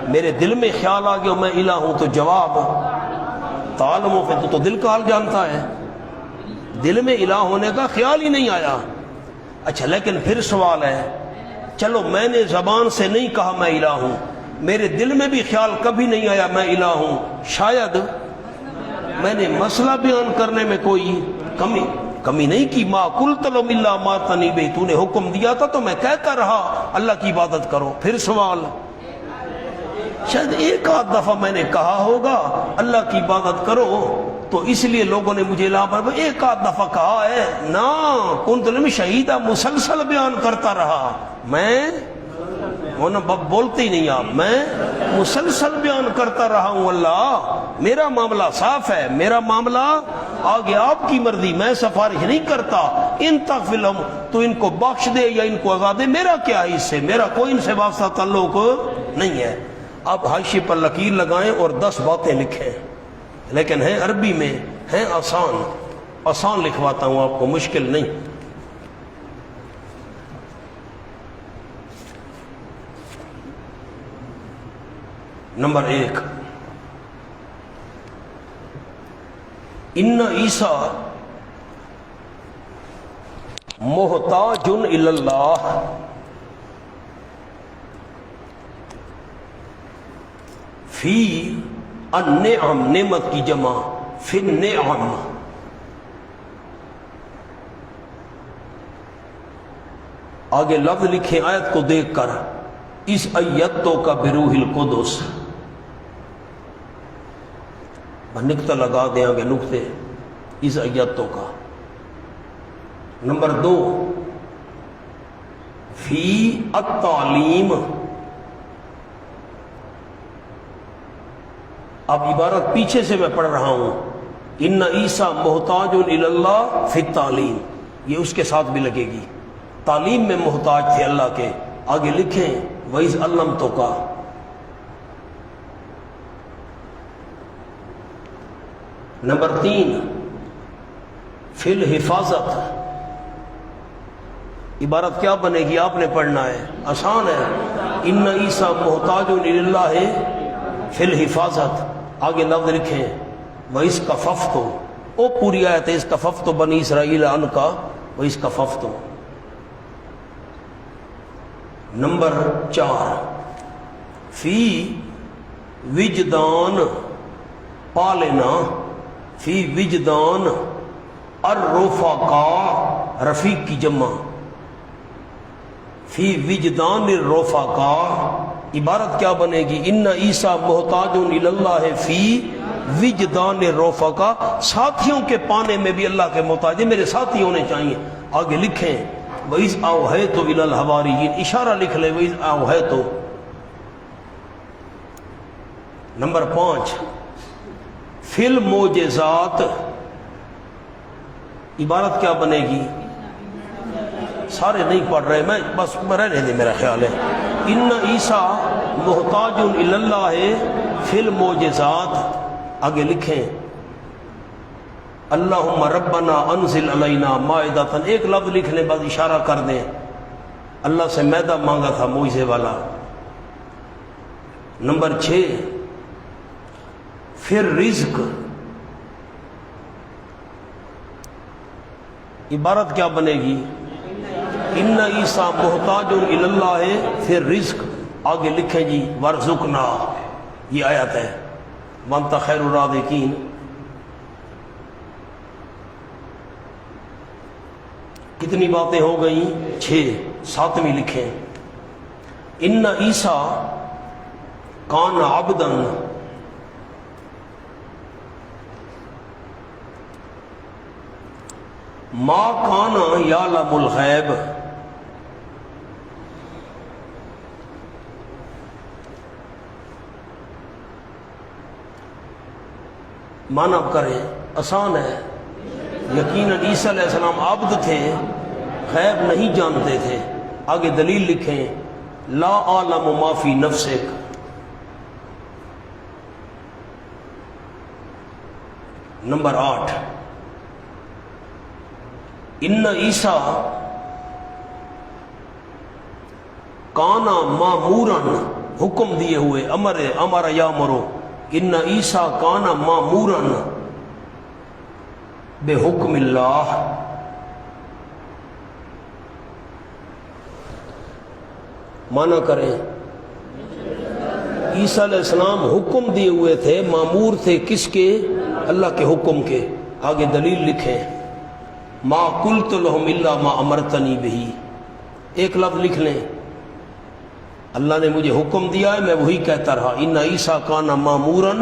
میرے دل میں خیال آ گیا میں الہ ہوں، تو جواب، تعلم، پھر تو دل کا حال جانتا ہے۔ دل میں الہ ہونے کا خیال ہی نہیں آیا۔ اچھا لیکن پھر سوال ہے، چلو میں نے زبان سے نہیں کہا میں الہ ہوں، میرے دل میں بھی خیال کبھی نہیں آیا میں الہ ہوں، شاید میں نے مسئلہ بیان کرنے میں کوئی کمی نہیں کی۔ ما قلت لهم الا ما تنبی، تو نے حکم دیا تھا تو میں کہتا رہا اللہ کی عبادت کرو۔ پھر سوال، شاید ایک آدھ دفعہ میں نے کہا ہوگا اللہ کی عبادت کرو تو اس لیے لوگوں نے مجھے الہ پر ایک آدھ دفعہ کہا ہے نا، کنت لهم شہیدا، مسلسل بیان کرتا رہا میں، بولتے ہی نہیں آپ، میں مسلسل بیان کرتا رہا ہوں اللہ، میرا معاملہ صاف ہے، میرا معاملہ آگے آپ کی مرضی، میں سفارش نہیں کرتا، ان تغفر لهم، تو ان کو بخش دے یا ان کو عذاب دے، میرا کیا ہے اس سے، میرا کوئی ان سے واسطہ تعلق نہیں ہے۔ اب حاشیے پر لکیر لگائیں اور 10 باتیں لکھیں، لیکن ہیں عربی میں، ہیں آسان لکھواتا ہوں آپ کو، مشکل نہیں۔ نمبر 1، ان عیسیٰ محتاج الی اللہ، فی النعم، نعمت کی جمع، فی النعم، آگے لفظ لکھیں آیت کو دیکھ کر، اس ایتوں کا بروح القدس، نقطہ لگا دیں آگے نقطے، اس ایتوں کا۔ نمبر 2، فی التعلیم، اب عبارت پیچھے سے میں پڑھ رہا ہوں، ان عیسیٰ محتاج الی اللہ فی التعلیم، یہ اس کے ساتھ بھی لگے گی، تعلیم میں محتاج تھے اللہ کے۔ آگے لکھیں وَإِذْ عَلَّمْتُكَ، نمبر 3، فی الحفاظت، عبارت کیا بنے گی آپ نے پڑھنا ہے، آسان ہے، ان عیسیٰ محتاج الی اللہ فی الحفاظت، آگے لفظ لکھیں وَإِذْ كَفَفْتُ، او پوری آیت ہے، اِذْ كَفَفْتُ بنی اسرائیل عنک وَإِذْ كَفَفْتُ۔ نمبر 4، فی وجدان، پا لینا، فی وجدان الرفقاء، رفیق کی جمع، فی وجدان الرفقاء، عبارت کیا بنے گی، ان عیسیٰ محتاج الی اللہ فی وجدان الرفقاء، ساتھیوں کے پانے میں بھی اللہ کے محتاج ہے، میرے ساتھی ہونے چاہیے۔ آگے لکھیں وَإِذْ أَوْحَيْتُ إِلَى الْحَوَارِيِّينَ، اشارہ لکھ لیں وَإِذْ أَوْحَيْتُ۔ نمبر 5، فی المعجزات، عبارت کیا بنے گی، سارے نہیں پڑھ رہے میں، بس رہنے دیں، میرا خیال ہے، ان عیسیٰ محتاج الی اللہ فی المعجزات، آگے لکھیں اللہم ربنا انزل علینا مائدۃ، ایک لفظ لکھ لیں بس اشارہ کر دیں، اللہ سے معدہ مانگا تھا معجزے والا۔ نمبر 6، پھر رزق، عبارت کیا بنے گی، ان عیسیٰ محتاج الی اللہ پھر رزق، آگے لکھیں جی وارزقنا، یہ آیت ہے وانت خیر الرازقین۔ کتنی باتیں ہو گئیں، 6، 7ویں لکھیں ان عیسیٰ کان عبدا، ما کان یعلم الغیب، مانا کریں، آسان ہے، یقیناً عیسیٰ علیہ السلام عبد تھے، غیب نہیں جانتے تھے۔ آگے دلیل لکھیں لا اعلم ما فی نفسک، نمبر 8، ان عیسیٰ کانا مامورن، حکم دیے ہوئے، امر یامرو، ان عیسیٰ کانا مامورن بے حکم اللہ. مانا کریں عیسیٰ علیہ السلام حکم دیے ہوئے تھے، مامور تھے کس کے؟ اللہ کے حکم کے. آگے دلیل لکھیں، ما قلت لهم الا ما امرتنی بہ. ایک لفظ لکھ لیں، اللہ نے مجھے حکم دیا ہے میں وہی کہتا رہا. ان عیسیٰ کان مامورا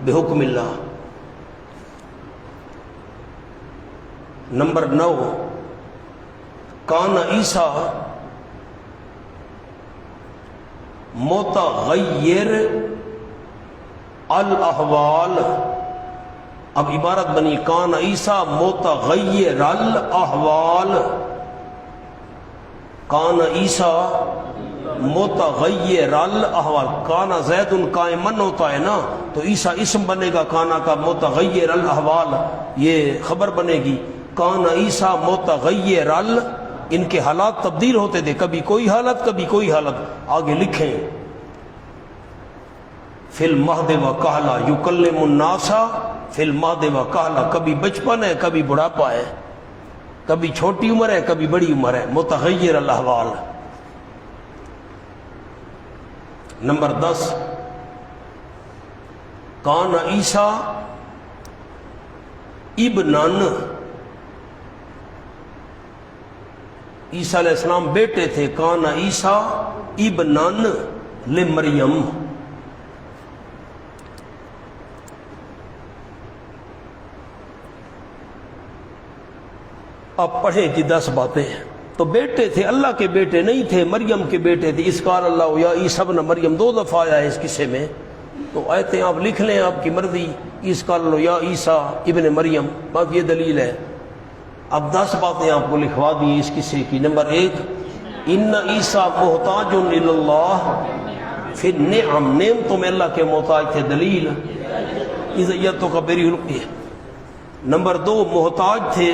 بحکم اللہ. نمبر 9، کان عیسیٰ متغیر الاحوال. اب عبارت بنی کان عیسیٰ متغیر الاحوال. کان عیسیٰ متغیر الاحوال. کانا زید قائمن ہوتا ہے نا، تو عیسیٰ اسم بنے گا کانا کا. متغیر الاحوال یہ خبر بنے گی. کان عیسیٰ متغیر ان کے حالات تبدیل ہوتے تھے، کبھی کوئی حالت کبھی کوئی حالت. آگے لکھیں، فی المہد و کہلا یکلم الناس فی المہد و کہلا. کبھی بچپن ہے کبھی بڑھاپا ہے، کبھی چھوٹی عمر ہے کبھی بڑی عمر ہے. متغیر الاحوال. نمبر 10، کان عیسیٰ ابنن. عیسیٰ علیہ السلام بیٹے تھے. کان عیسیٰ ابنن لمریم. اب پڑھیں جی 10 باتیں. تو بیٹے تھے، اللہ کے بیٹے نہیں تھے، مریم کے بیٹے تھے. اس قال اللہ یا عیسیٰ ابن مریم 2 دفعہ آیا ہے اس قصے میں، تو آیتیں آپ لکھ لیں آپ کی مرضی. اس قال اللہ یا عیسیٰ ابن مریم، بس یہ دلیل ہے. اب 10 باتیں آپ کو لکھوا دی اس قصے کی. نمبر 1، ان عیسیٰ محتاج اللہ فی النعم. نعمتوں میں اللہ کے محتاج تھے. دلیل اذیتوں کا بری حلق ہے. نمبر 2، محتاج تھے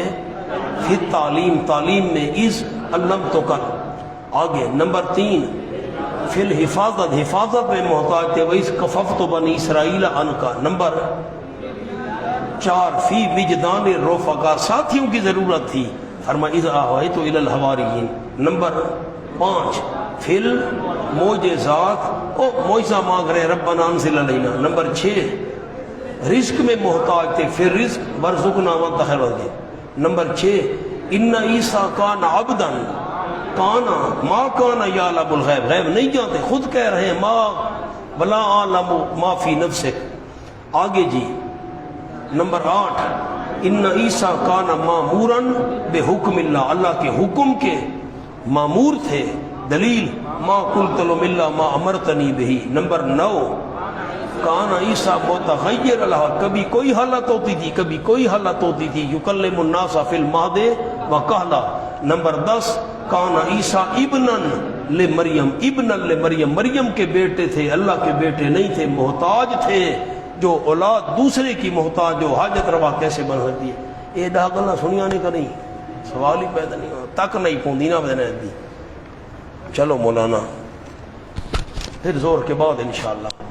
فی تعلیم، تعلیم میں. از علمتو کر. آگے نمبر 3، فی الحفاظت، حفاظت میں محتاج تھے. وَإِذْ كَفَفْتُ بَنِي إِسْرَائِيلَ عَنْكَ. نمبر 4، فی وجدان الرفقاء، ساتھیوں کی ضرورت تھی. فرمایا اذ آویت الی الحواریین. نمبر 5، فی المعجزات، او معجزہ مانگ رہے ربنا انزل علینا. نمبر 6، رزق میں محتاج تھے. پھر رزق ورزقنا وانت خیر الرازقین. نمبر 6، ان عیسیٰ کان عبدا کانا ما کانا یعلم الغیب. غیب نہیں جانتے، خود کہہ رہے ہیں ما ولا اعلم ما فی نفسک. آگے جی نمبر 8، ان عیسیٰ کان مامورا بحکم اللہ. اللہ کے حکم کے مامور تھے. دلیل ما قلت لهم الا ما امرتنی بہ. نمبر 9، کان عیسیٰ متغیر الحال. کبھی کوئی حالت ہوتی تھی کبھی کوئی حالت ہوتی تھی. یکلم الناس فی المہد و کہلا. نمبر 10، کان عیسیٰ ابنن لمریم. ابنن لمریم، مریم کے بیٹے تھے، اللہ کے بیٹے نہیں تھے. محتاج تھے. جو اولاد دوسرے کی محتاج جو حاجت روا کیسے بن سکتی ہے؟ یہ ڈاکل نہ سنیا نہیں کریں، سوال ہی پیدا نہیں ہو تک نہیں پوندی نہ بدنے دی. چلو مولانا پھر زور کے بعد انشاءاللہ.